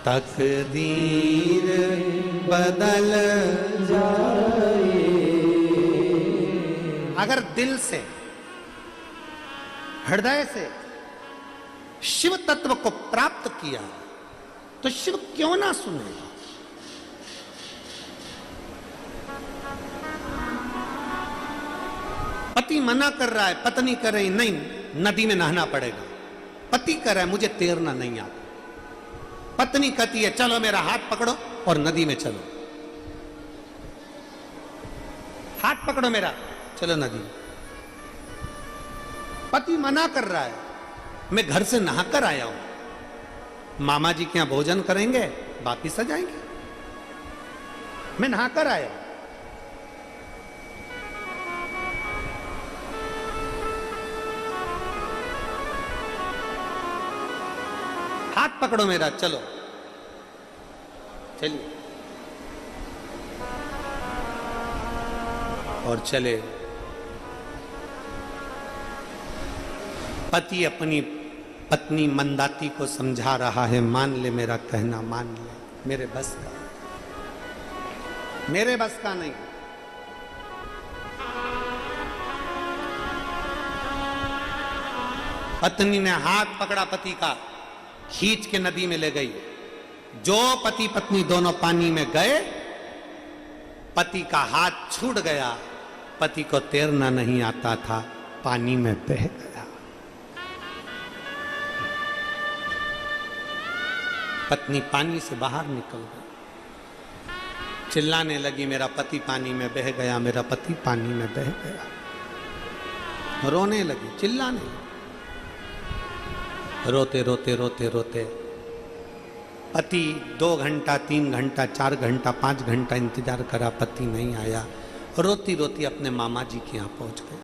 तकदीर बदल जाए। अगर दिल से, हृदय से शिव तत्व को प्राप्त किया तो शिव क्यों ना सुने। पति मना कर रहा है, पत्नी कर रही नहीं, नदी में नहाना पड़ेगा। पति कह रहा है मुझे तैरना नहीं आता। पत्नी कहती है चलो मेरा हाथ पकड़ो और नदी में चलो। हाथ पकड़ो मेरा, चलो नदी में। पति मना कर रहा है, मैं घर से नहाकर आया हूं, मामा जी के यहां भोजन करेंगे, वापिस आ जाएंगे, मैं नहाकर आया हूं। हाथ पकड़ो मेरा, चलो चलिए। और चले। पति अपनी पत्नी मंदाती को समझा रहा है, मान ले मेरा कहना, मान ले, मेरे बस का, मेरे बस का नहीं। पत्नी ने हाथ पकड़ा पति का, खींच के नदी में ले गई। जो पति पत्नी दोनों पानी में गए, पति का हाथ छूट गया। पति को तैरना नहीं आता था, पानी में बह गया। पत्नी पानी से बाहर निकल गई, चिल्लाने लगी मेरा पति पानी में बह गया, मेरा पति पानी में बह गया। रोने लगी, चिल्लाने लगी। रोते रोते रोते रोते पति 2 घंटा 3 घंटा 4 घंटा 5 घंटा इंतजार करा, पति नहीं आया। रोती रोती अपने मामा जी के यहाँ पहुंच गए।